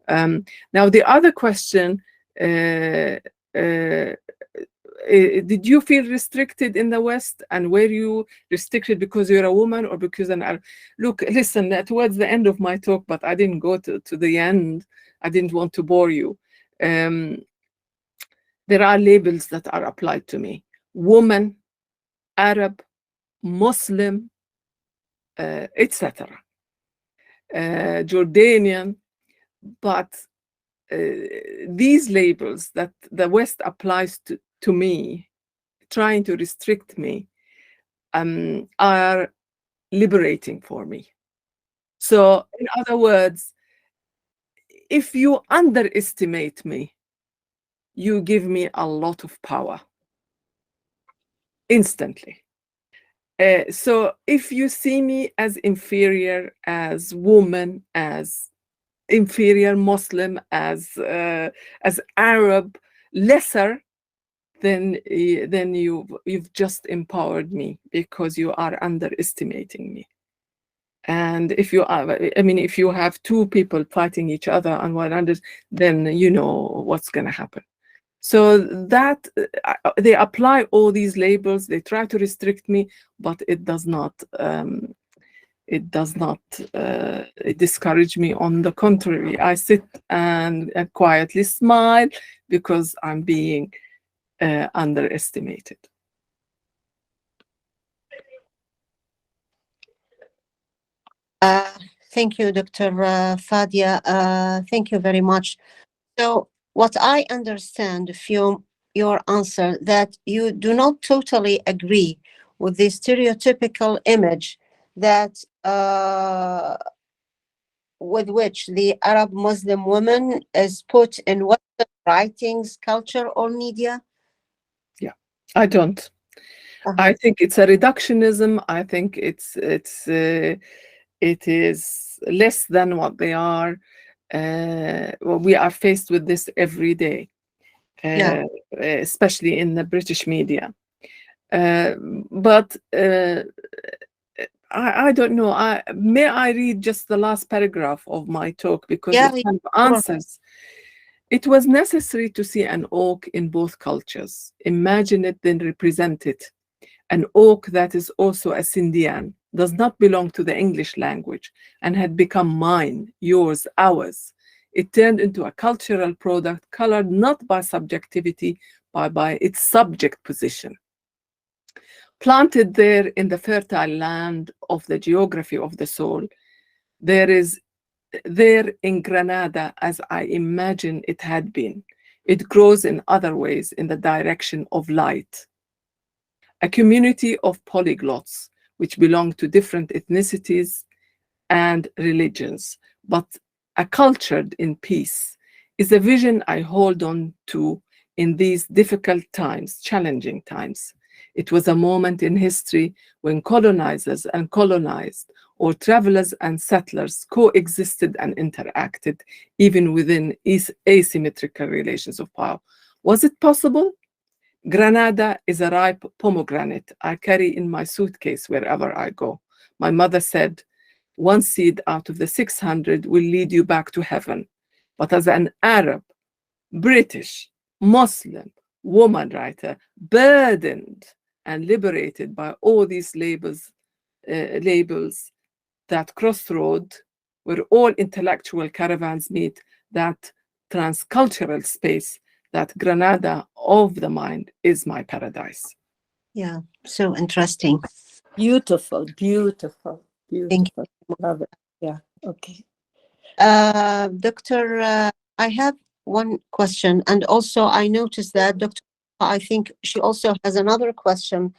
Speaker 2: Now, the other question, did you feel restricted in the West, and were you restricted because you're a woman or because an Arab? Look, listen, towards the end of my talk, but I didn't go to the end. I didn't want to bore you. There are labels that are applied to me: woman, Arab, Muslim, etc., Jordanian. But these labels that the West applies to me, trying to restrict me, are liberating for me. So, in other words, if you underestimate me, you give me a lot of power instantly. So if you see me as inferior, as woman, as inferior Muslim, as Arab, lesser, then you've just empowered me, because you are underestimating me. And if you are, I mean, if you have two people fighting each other on one another, then you know what's going to happen. So that they apply all these labels, they try to restrict me, but it does not discourage me. On the contrary, I sit and quietly smile because I'm being underestimated.
Speaker 1: Thank you, Dr. Fadia. Thank you very much. So what I understand, if you your answer that you do not totally agree with the stereotypical image that with which the Arab Muslim woman is put in Western writings, culture, or media?
Speaker 2: Yeah, I don't. I think it's a reductionism. I think it is less than what they are. Well, we are faced with this every day, especially in the British media. But I don't know. May I read just the last paragraph of my talk, because it kind of answers. It was necessary to see an oak in both cultures. Imagine it, then represent it. An oak that is also a Sindian, does not belong to the English language, and had become mine, yours, ours. It turned into a cultural product colored not by subjectivity, but by its subject position. Planted there in the fertile land of the geography of the soul, there in Granada, as I imagine it had been. It grows in other ways in the direction of light. A community of polyglots which belong to different ethnicities and religions, but accultured in peace, is a vision I hold on to in these difficult times, challenging times. It was a moment in history when colonizers and colonized, or travelers and settlers, coexisted and interacted, even within asymmetrical relations of power. Was it possible? Granada is a ripe pomegranate I carry in my suitcase wherever I go. My mother said, one seed out of the 600 will lead you back to heaven. But as an Arab, British, Muslim, woman writer, burdened and liberated by all these labels that crossroad where all intellectual caravans meet, that transcultural space, that Granada of the mind is my paradise.
Speaker 1: Yeah, so interesting.
Speaker 5: Beautiful, beautiful,
Speaker 1: Thank
Speaker 5: beautiful. Love it. Yeah, okay.
Speaker 1: Doctor, I have one question, and also I noticed that Dr. I think she also has another question.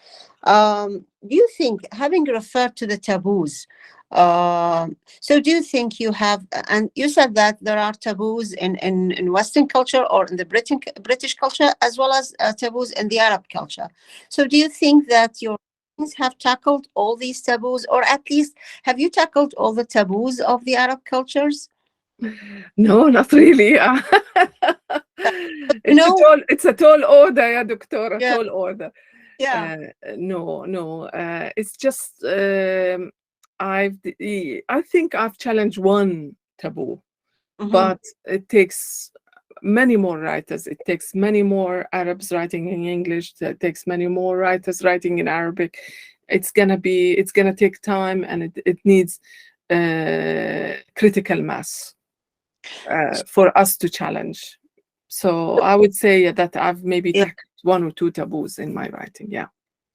Speaker 1: Do you think, having referred to the taboos, so do you think you have, and you said that there are taboos in Western culture or in the British culture, as well as taboos in the Arab culture. So do you think that your have tackled all these taboos, or at least have you tackled all the taboos of the Arab cultures?
Speaker 2: No, not really. It's a tall order, yeah, doctor, a tall order.
Speaker 1: Yeah.
Speaker 2: No. It's just I think I've challenged one taboo, but it takes many more writers. It takes many more Arabs writing in English. It takes many more writers writing in Arabic. It's gonna take time, and it needs critical mass for us to challenge. So I would say that I've maybe tackled one or two taboos in my writing. Yeah.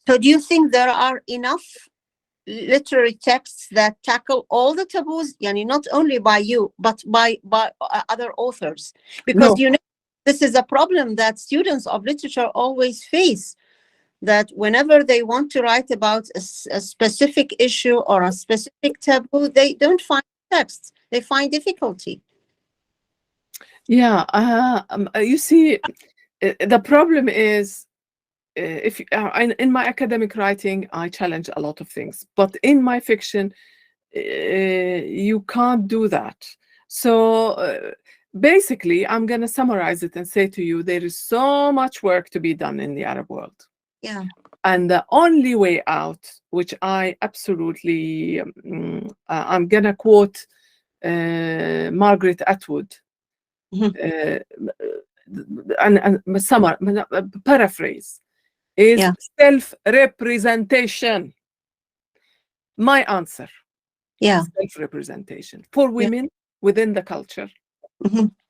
Speaker 1: So do you think there are enough literary texts that tackle all the taboos, yani not only by you, but by other authors? Because this is a problem that students of literature always face, that whenever they want to write about a specific issue or a specific taboo, they don't find texts. They find difficulty.
Speaker 2: Yeah, you see, the problem is, if in my academic writing, I challenge a lot of things, but in my fiction, you can't do that. So basically, I'm going to summarize it and say to you, there is so much work to be done in the Arab world.
Speaker 1: Yeah.
Speaker 2: And the only way out, which I absolutely, I'm going to quote Margaret Atwood, and paraphrase, is self-representation. My answer. Self-representation for women within the culture,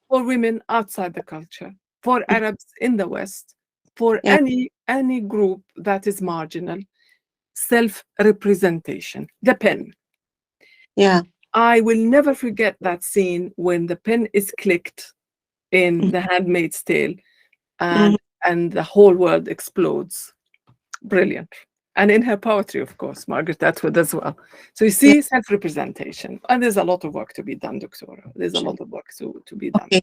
Speaker 2: for women outside the culture, for Arabs in the West, for any group that is marginal. Self-representation. The pen.
Speaker 1: Yeah.
Speaker 2: I will never forget that scene when the pen is clicked in The Handmaid's Tale, and and the whole world explodes. Brilliant. And in her poetry, of course, Margaret Atwood as well. So you see, self-representation. And there's a lot of work to be done, Doctor. There's a lot of work to be done.
Speaker 1: Okay.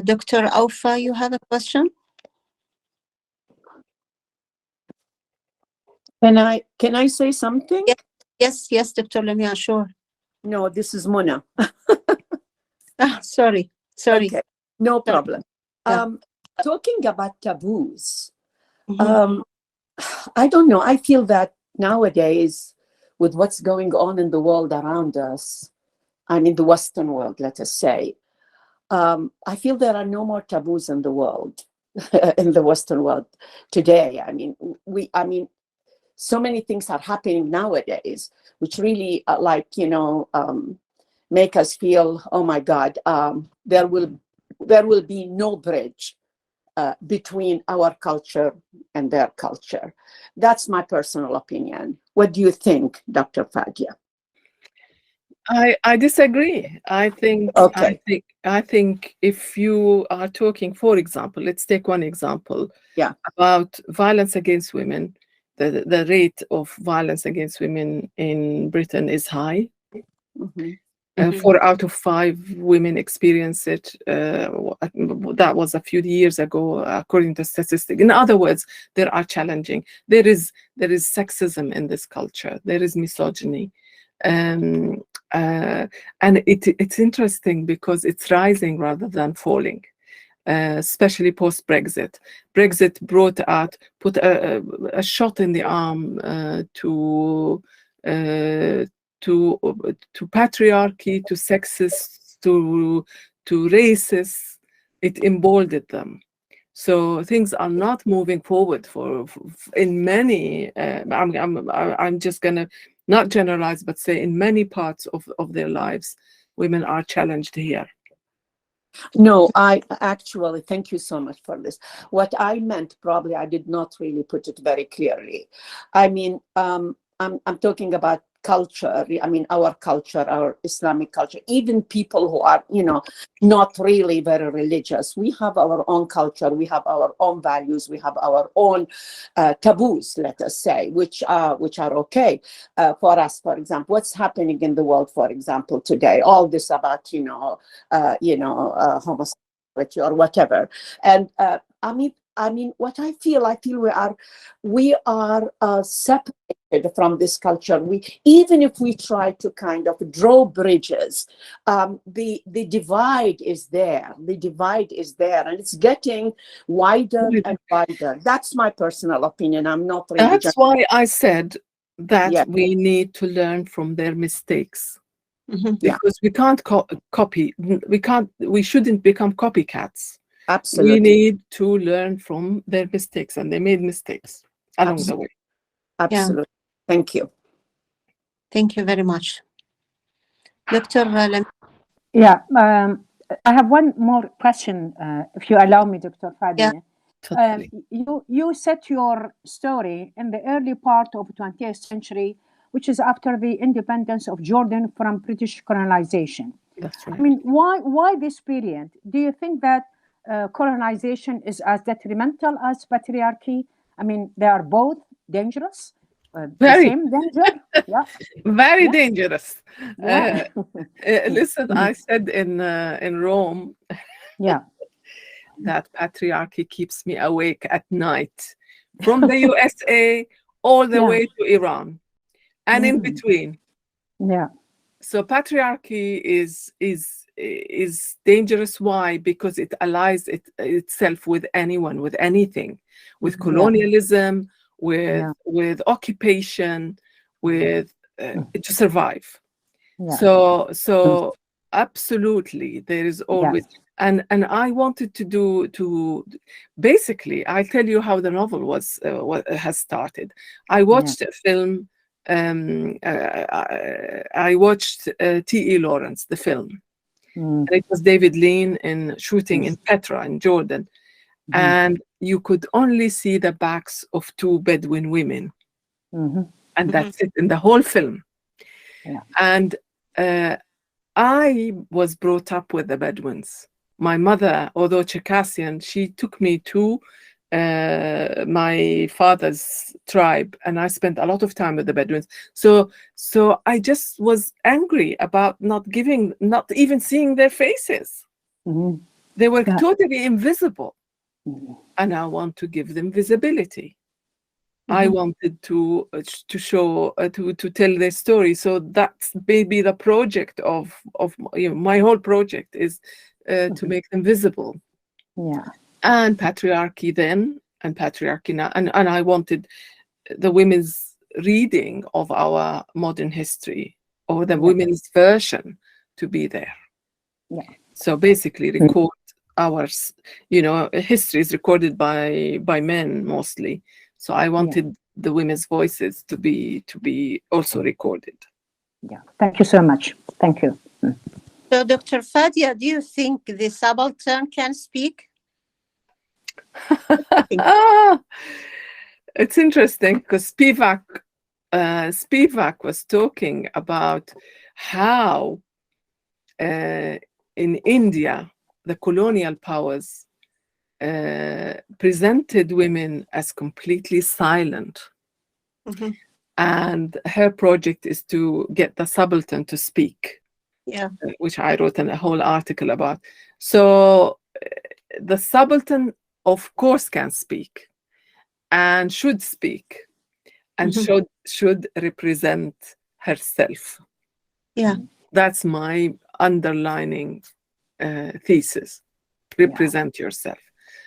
Speaker 1: Dr. Aufa, you have a question?
Speaker 5: Can I say something?
Speaker 1: Yes, Dr. Lamia, sure.
Speaker 5: No, this is Mona.
Speaker 1: Sorry.
Speaker 5: Okay, no problem.
Speaker 1: Yeah.
Speaker 5: Talking about taboos, I don't know. I feel that nowadays, with what's going on in the world around us, and in the Western world, let us say, I feel there are no more taboos in the world, in the Western world today. I mean, so many things are happening nowadays, which really, make us feel, oh my God, there will be no bridge between our culture and their culture. That's my personal opinion. What do you think, Dr. Fadia?
Speaker 2: I disagree. I think if you are talking, for example, let's take one example.
Speaker 5: Yeah.
Speaker 2: About violence against women. The rate of violence against women in Britain is high. 4 out of 5 women experience it. That was a few years ago, according to statistics. In other words, there are challenging. There is sexism in this culture. There is misogyny, and it's interesting because it's rising rather than falling. Especially post Brexit. Brexit put a shot in the arm to patriarchy, to sexists, to racists. It emboldened them. So things are not moving forward in many. I'm just gonna not generalize, but say in many parts of their lives, women are challenged here.
Speaker 5: No, I actually, thank you so much for this. What I meant, probably I did not really put it very clearly. I mean, I'm talking about culture. I mean, our culture, our Islamic culture, even people who are, not really very religious. We have our own culture. We have our own values. We have our own taboos, let us say, which are okay for us. For example, what's happening in the world, for example, today, all this about, homosexuality or whatever. And I mean, what I feel we are separated from this culture. Even if we try to kind of draw bridges, the divide is there. The divide is there, and it's getting wider and wider. That's my personal opinion. I'm not really.
Speaker 2: That's why I said that we need to learn from their mistakes. Because we can't copy. We shouldn't become copycats.
Speaker 5: Absolutely.
Speaker 2: We need to learn from their mistakes, and they made mistakes along the way.
Speaker 5: Absolutely. Thank you.
Speaker 1: Thank you very much. Dr.
Speaker 3: Yeah, I have one more question, if you allow me, Dr. Fadia.
Speaker 2: Totally.
Speaker 3: You set your story in the early part of 20th century, which is after the independence of Jordan from British colonization.
Speaker 2: That's right.
Speaker 3: I mean, why this period? Do you think that colonization is as detrimental as patriarchy? I mean, they are both dangerous. The same danger? Yeah.
Speaker 2: Very dangerous.
Speaker 3: Yeah.
Speaker 2: Listen, I said in Rome, that patriarchy keeps me awake at night, from the USA all the way to Iran, and in between.
Speaker 3: Yeah.
Speaker 2: So patriarchy is dangerous. Why? Because it allies itself with anyone, with anything, with colonialism, with occupation, with to survive. So absolutely, there is always. And I wanted to basically, I'll tell you how the novel has started. I watched a film. I watched T.E. Lawrence, the film. And it was David Lean shooting in Petra in Jordan. And you could only see the backs of 2 Bedouin women. And that's it in the whole film. And I was brought up with the Bedouins. My mother, although Circassian, she took me to my father's tribe, and I spent a lot of time with the Bedouins. So I just was angry about not even seeing their faces. They were totally invisible, and I want to give them visibility. I wanted to show to tell their story. So that's maybe the project of my whole project is to make them visible.
Speaker 3: Yeah.
Speaker 2: And patriarchy then, and patriarchy now, and I wanted the women's reading of our modern history, or the women's version, to be there.
Speaker 3: Yeah.
Speaker 2: So basically record our, history is recorded by men mostly. So I wanted the women's voices to be also recorded.
Speaker 3: Yeah. Thank you so much. Thank you.
Speaker 1: So, Dr. Fadia, do you think the subaltern can speak?
Speaker 2: It's interesting because Spivak was talking about how in India the colonial powers presented women as completely silent. And her project is to get the subaltern to speak, which I wrote a whole article about. So the subaltern, of course, can speak and should speak and should represent herself.
Speaker 1: Yeah,
Speaker 2: that's my underlining thesis. Represent yourself.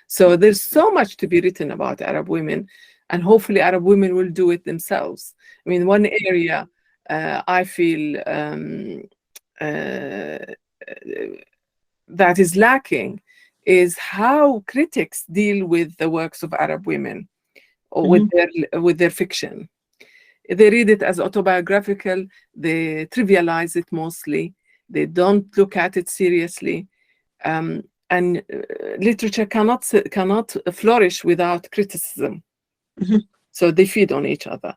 Speaker 2: So there's so much to be written about Arab women, and hopefully Arab women will do it themselves. I mean, one area I feel that is lacking is how critics deal with the works of Arab women or with their fiction. They read it as autobiographical, they trivialize it mostly, they don't look at it seriously. And literature cannot flourish without criticism. So they feed on each other.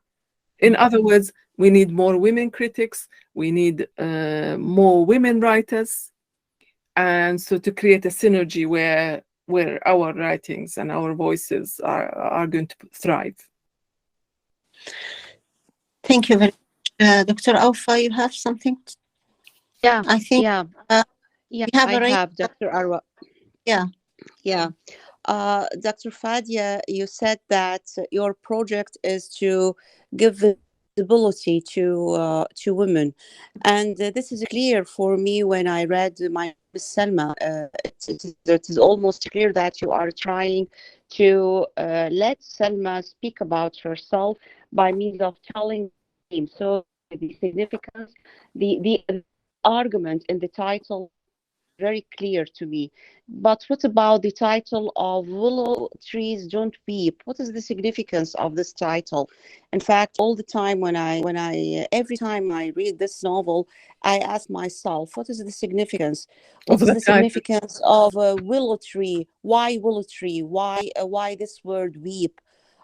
Speaker 2: In other words, we need more women critics, we need more women writers, and so to create a synergy where our writings and our voices are going to thrive.
Speaker 1: Thank you very much. Dr. Aufa, you have something?
Speaker 4: Yeah,
Speaker 1: I think.
Speaker 4: I have, Dr. Arwa.
Speaker 1: Yeah.
Speaker 4: Dr. Fadia, you said that your project is to give visibility to women, and this is clear for me when I read my Selma. It is almost clear that you are trying to let Selma speak about herself by means of telling them. So the significance, the argument in the title very clear to me. But what about the title of Willow Trees Don't Weep? What is the significance of this title? In fact, all the time every time I read this novel, I ask myself, what is the significance? What is the significance of a willow tree? Why willow tree? Why this word weep?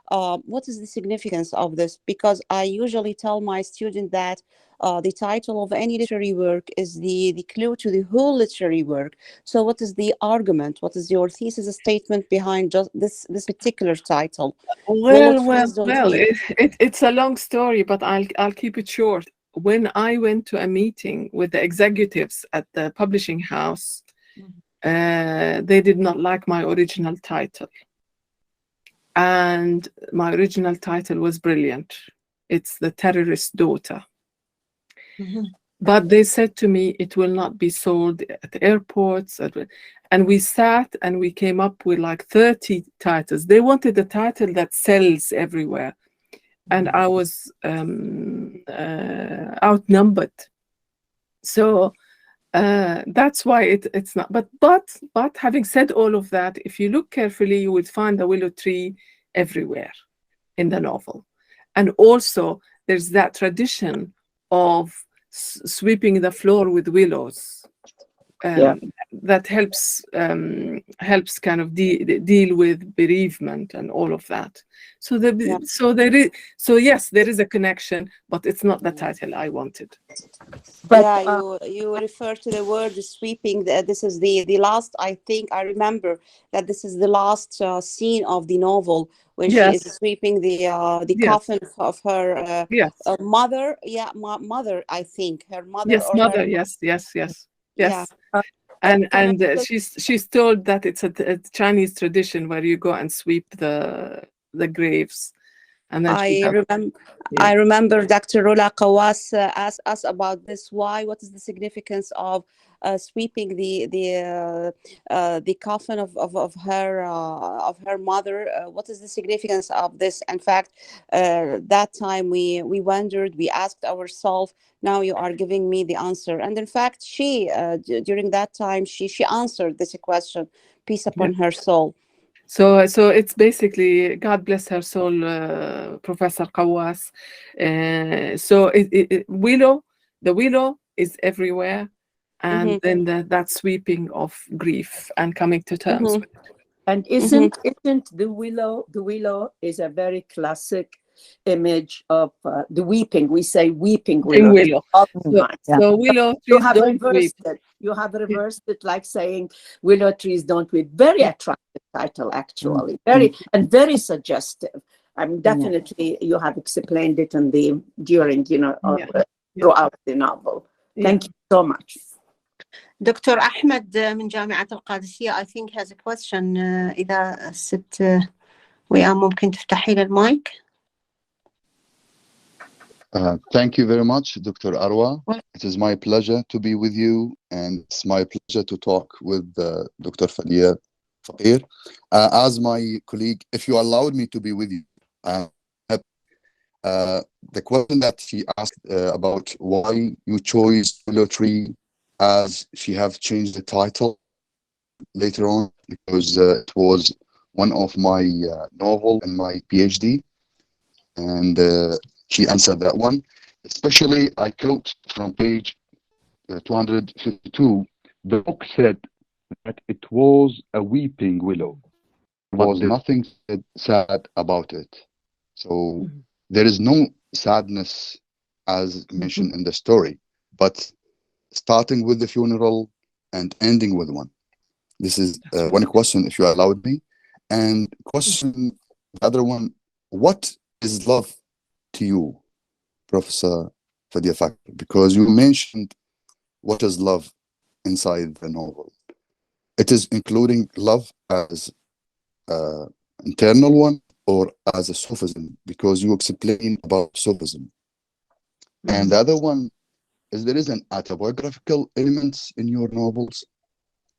Speaker 4: What is the significance of this? Because I usually tell my student that the title of any literary work is the clue to the whole literary work. So what is the argument? What is your thesis statement behind just this particular title?
Speaker 2: It's a long story, but I'll keep it short. When I went to a meeting with the executives at the publishing house, they did not like my original title. And my original title was brilliant. It's The Terrorist Daughter. But they said to me, it will not be sold at airports. And we sat and we came up with like 30 titles. They wanted a title that sells everywhere. And I was outnumbered. So that's why it's not. But having said all of that, if you look carefully, you will find the willow tree everywhere in the novel. And also, there's that tradition of sweeping the floor with willows that helps kind of deal with bereavement and all of that. So yes, there is a connection, but it's not the title I wanted.
Speaker 4: But you refer to the word sweeping. This is the last. I think I remember that this is the last scene of the novel when she is sweeping the coffin of her mother. Yeah, mother. I think her mother.
Speaker 2: Yes,
Speaker 4: or
Speaker 2: mother.
Speaker 4: Her...
Speaker 2: Yes.
Speaker 4: Yeah.
Speaker 2: And she's told that it's a Chinese tradition where you go and sweep the graves. And then
Speaker 4: I remember Dr. Rola Kawas asked us about this. What is the significance of sweeping the coffin of her mother? What is the significance of this? In fact, that time we wondered, we asked ourselves. Now you are giving me the answer. And in fact, she during that time she answered this question. Peace upon her soul.
Speaker 2: So it's basically, God bless her soul, Professor Kawas. So the willow is everywhere, and then that sweeping of grief and coming to terms with it.
Speaker 5: And isn't the willow? The willow is a very classic image of the weeping. We say weeping willow.
Speaker 2: So willow trees
Speaker 5: you have
Speaker 2: don't
Speaker 5: reversed
Speaker 2: weep.
Speaker 5: it. You have reversed it, like saying willow trees don't weep. Very attractive title, actually. Very suggestive. I mean, definitely you have explained it during throughout the novel. Thank you so much.
Speaker 1: دكتور أحمد من جامعة القادسية I think has a question. إذا ست وياه ممكن تفتحي له المايك.
Speaker 6: Thank you very much, Dr. Arwa. It is my pleasure to be with you, and it's my pleasure to talk with Dr. Fadia Faqir. As my colleague, if you allowed me to be with you, the question that she asked about why you chose Willow Tree, as she have changed the title later on, because it was one of my novel in my PhD, and she answered that one. Especially, I quote from page 252, the book said that it was a weeping willow. There was nothing sad about it. So there is no sadness as mentioned in the story, but starting with the funeral and ending with one. This is one question, if you allowed me. And question, the other one, what is love to you, Professor Fadia Faqir? Because you mentioned what is love inside the novel. It is including love as internal one or as a sophism, because you explain about sophism. And the other one is there is an autobiographical elements in your novels.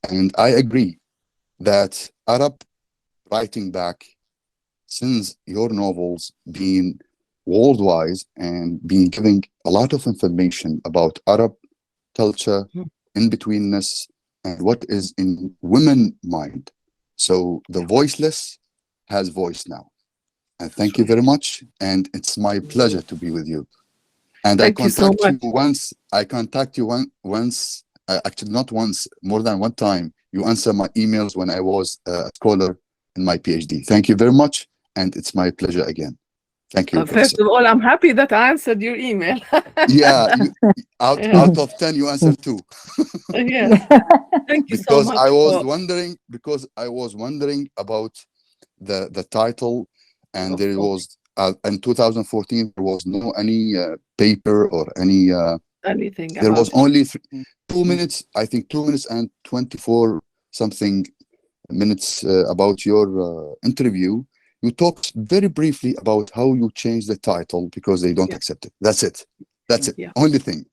Speaker 6: And I agree that Arab writing back, since your novels being worldwide and being giving a lot of information about Arab culture, in-betweenness, and what is in women mind. So the voiceless has voice now. And thank you very much. And it's my pleasure to be with you. And I contact you once. I contact you once. Actually, not once, more than one time. You answer my emails when I was a scholar in my PhD. Thank you very much. And it's my pleasure again. Thank you.
Speaker 2: First of all, I'm happy that I answered your email.
Speaker 6: Yeah, out of 10, you answered 2.
Speaker 2: Yes. Thank you so much.
Speaker 6: Because I was wondering about the title, and there was in 2014 there was no any paper or any
Speaker 2: anything.
Speaker 6: There was only 2 minutes, I think 2 minutes and 24 something minutes about your interview. You talked very briefly about how you changed the title because they don't accept it. That's it. Only thing.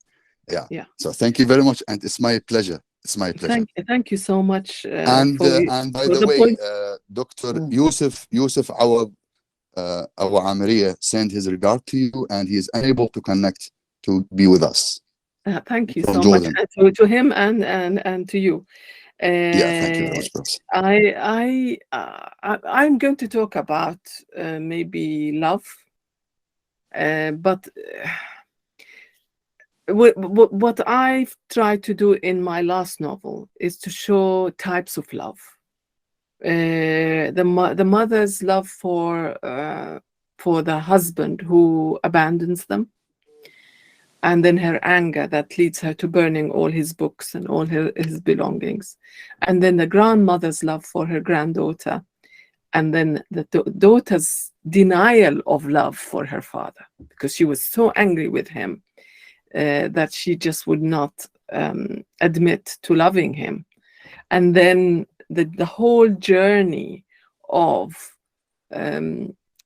Speaker 6: Yeah. So thank you very much, and it's my pleasure. It's my pleasure.
Speaker 2: Thank you so much.
Speaker 6: And by the way, Dr. Yusuf, our Amiriya, sent his regard to you, and he is unable to connect to be with us.
Speaker 2: Thank you so much to him and to you.
Speaker 6: Thank you very much, Professor.
Speaker 2: I'm going to talk about maybe love, but what I've tried to do in my last novel is to show types of love. The mother's love for the husband who abandons them, and then her anger that leads her to burning all his books and all his belongings, and then the grandmother's love for her granddaughter, and then the daughter's denial of love for her father, because she was so angry with him that she just would not admit to loving him. And then the whole journey of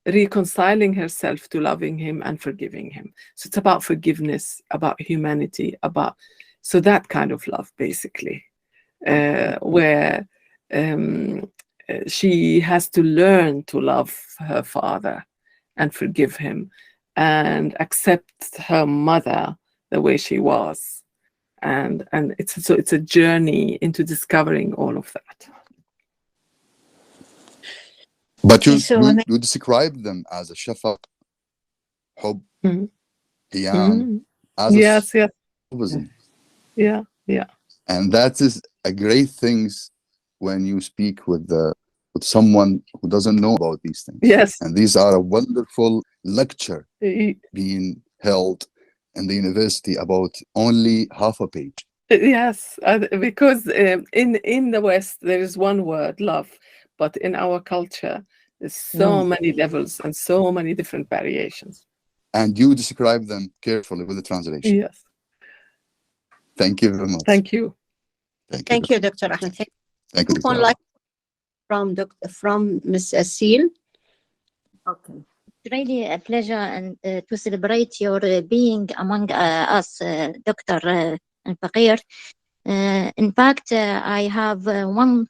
Speaker 2: reconciling herself to loving him and forgiving him. So it's about forgiveness, about humanity, so that kind of love, basically, where she has to learn to love her father and forgive him and accept her mother the way she was, and it's a journey into discovering all of that.
Speaker 6: But you describe them as a shafaq, hub, qiyam, as
Speaker 2: yes,
Speaker 6: opposite.
Speaker 2: Yeah.
Speaker 6: And that is a great thing when you speak with someone who doesn't know about these things.
Speaker 2: Yes.
Speaker 6: And these are a wonderful lecture being held in the university about only half a page.
Speaker 2: Yes, because in the West there is one word, love, but in our culture there's so many levels and so many different variations.
Speaker 6: And you describe them carefully with the translation.
Speaker 2: Yes.
Speaker 6: Thank you very much.
Speaker 2: Thank you.
Speaker 1: Thank you, Dr. Ahmed.
Speaker 6: Thank you, Dr.
Speaker 1: Like from Ms. Asil.
Speaker 7: Okay. It's really a pleasure and to celebrate your being among us, Dr. Faqir. In fact, I have one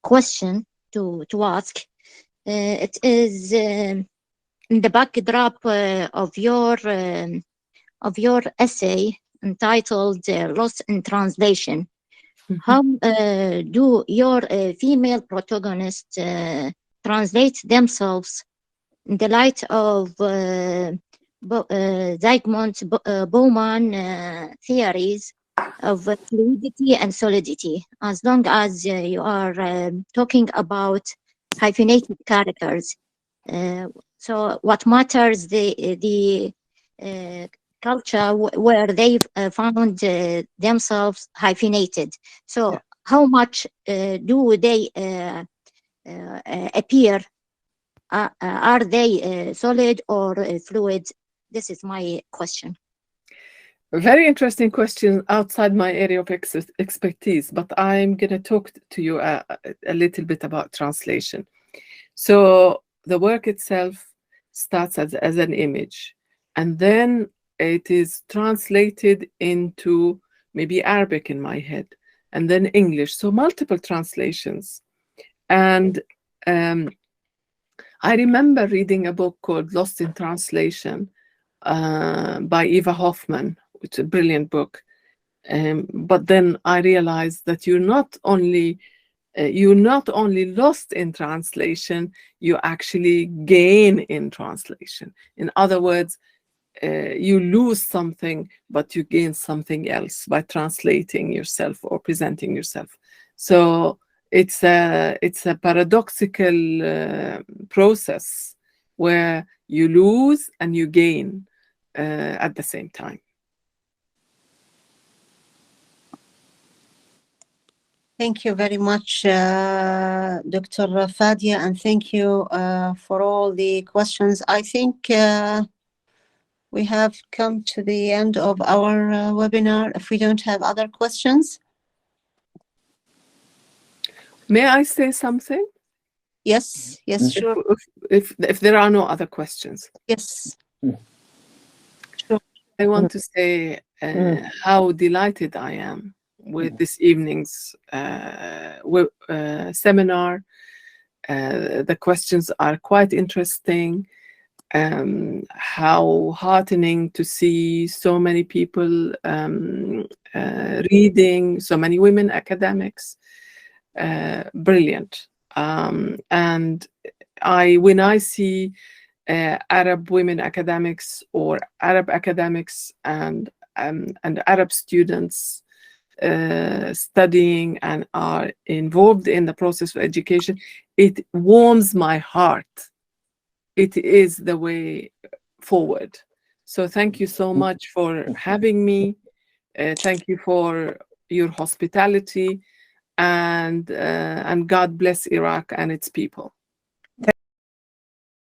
Speaker 7: question to ask. It is in the backdrop of your essay entitled "Lost in Translation." How do your female protagonists translate themselves in the light of Zygmunt Bauman theories of fluidity and solidity, as long as you are talking about hyphenated characters? So what matters the culture where they've found themselves hyphenated. So how much do they appear? Are they solid or fluid? This is my question.
Speaker 2: A very interesting question outside my area of expertise, but I'm going to talk to you a little bit about translation. So the work itself starts as an image, and then it is translated into maybe Arabic in my head, and then English. So multiple translations. And I remember reading a book called Lost in Translation by Eva Hoffman, which is a brilliant book. But then I realized that you're not only lost in translation, you actually gain in translation. In other words, you lose something, but you gain something else by translating yourself or presenting yourself. So it's a paradoxical process where you lose and you gain at the same time.
Speaker 1: Thank you very much, Dr. Fadia, and thank you for all the questions. I think we have come to the end of our webinar. If we don't have other questions.
Speaker 2: May I say something?
Speaker 1: Yes, sure.
Speaker 2: If there are no other questions.
Speaker 1: Yes.
Speaker 2: Sure. I want to say how delighted I am with this evening's seminar. The questions are quite interesting. How heartening to see so many people reading, so many women academics. Brilliant. And when I see Arab women academics or Arab academics and and Arab students studying and are involved in the process of education, it warms my heart. It is the way forward. So thank you so much for having me. Thank you for your hospitality, and God bless Iraq and its people.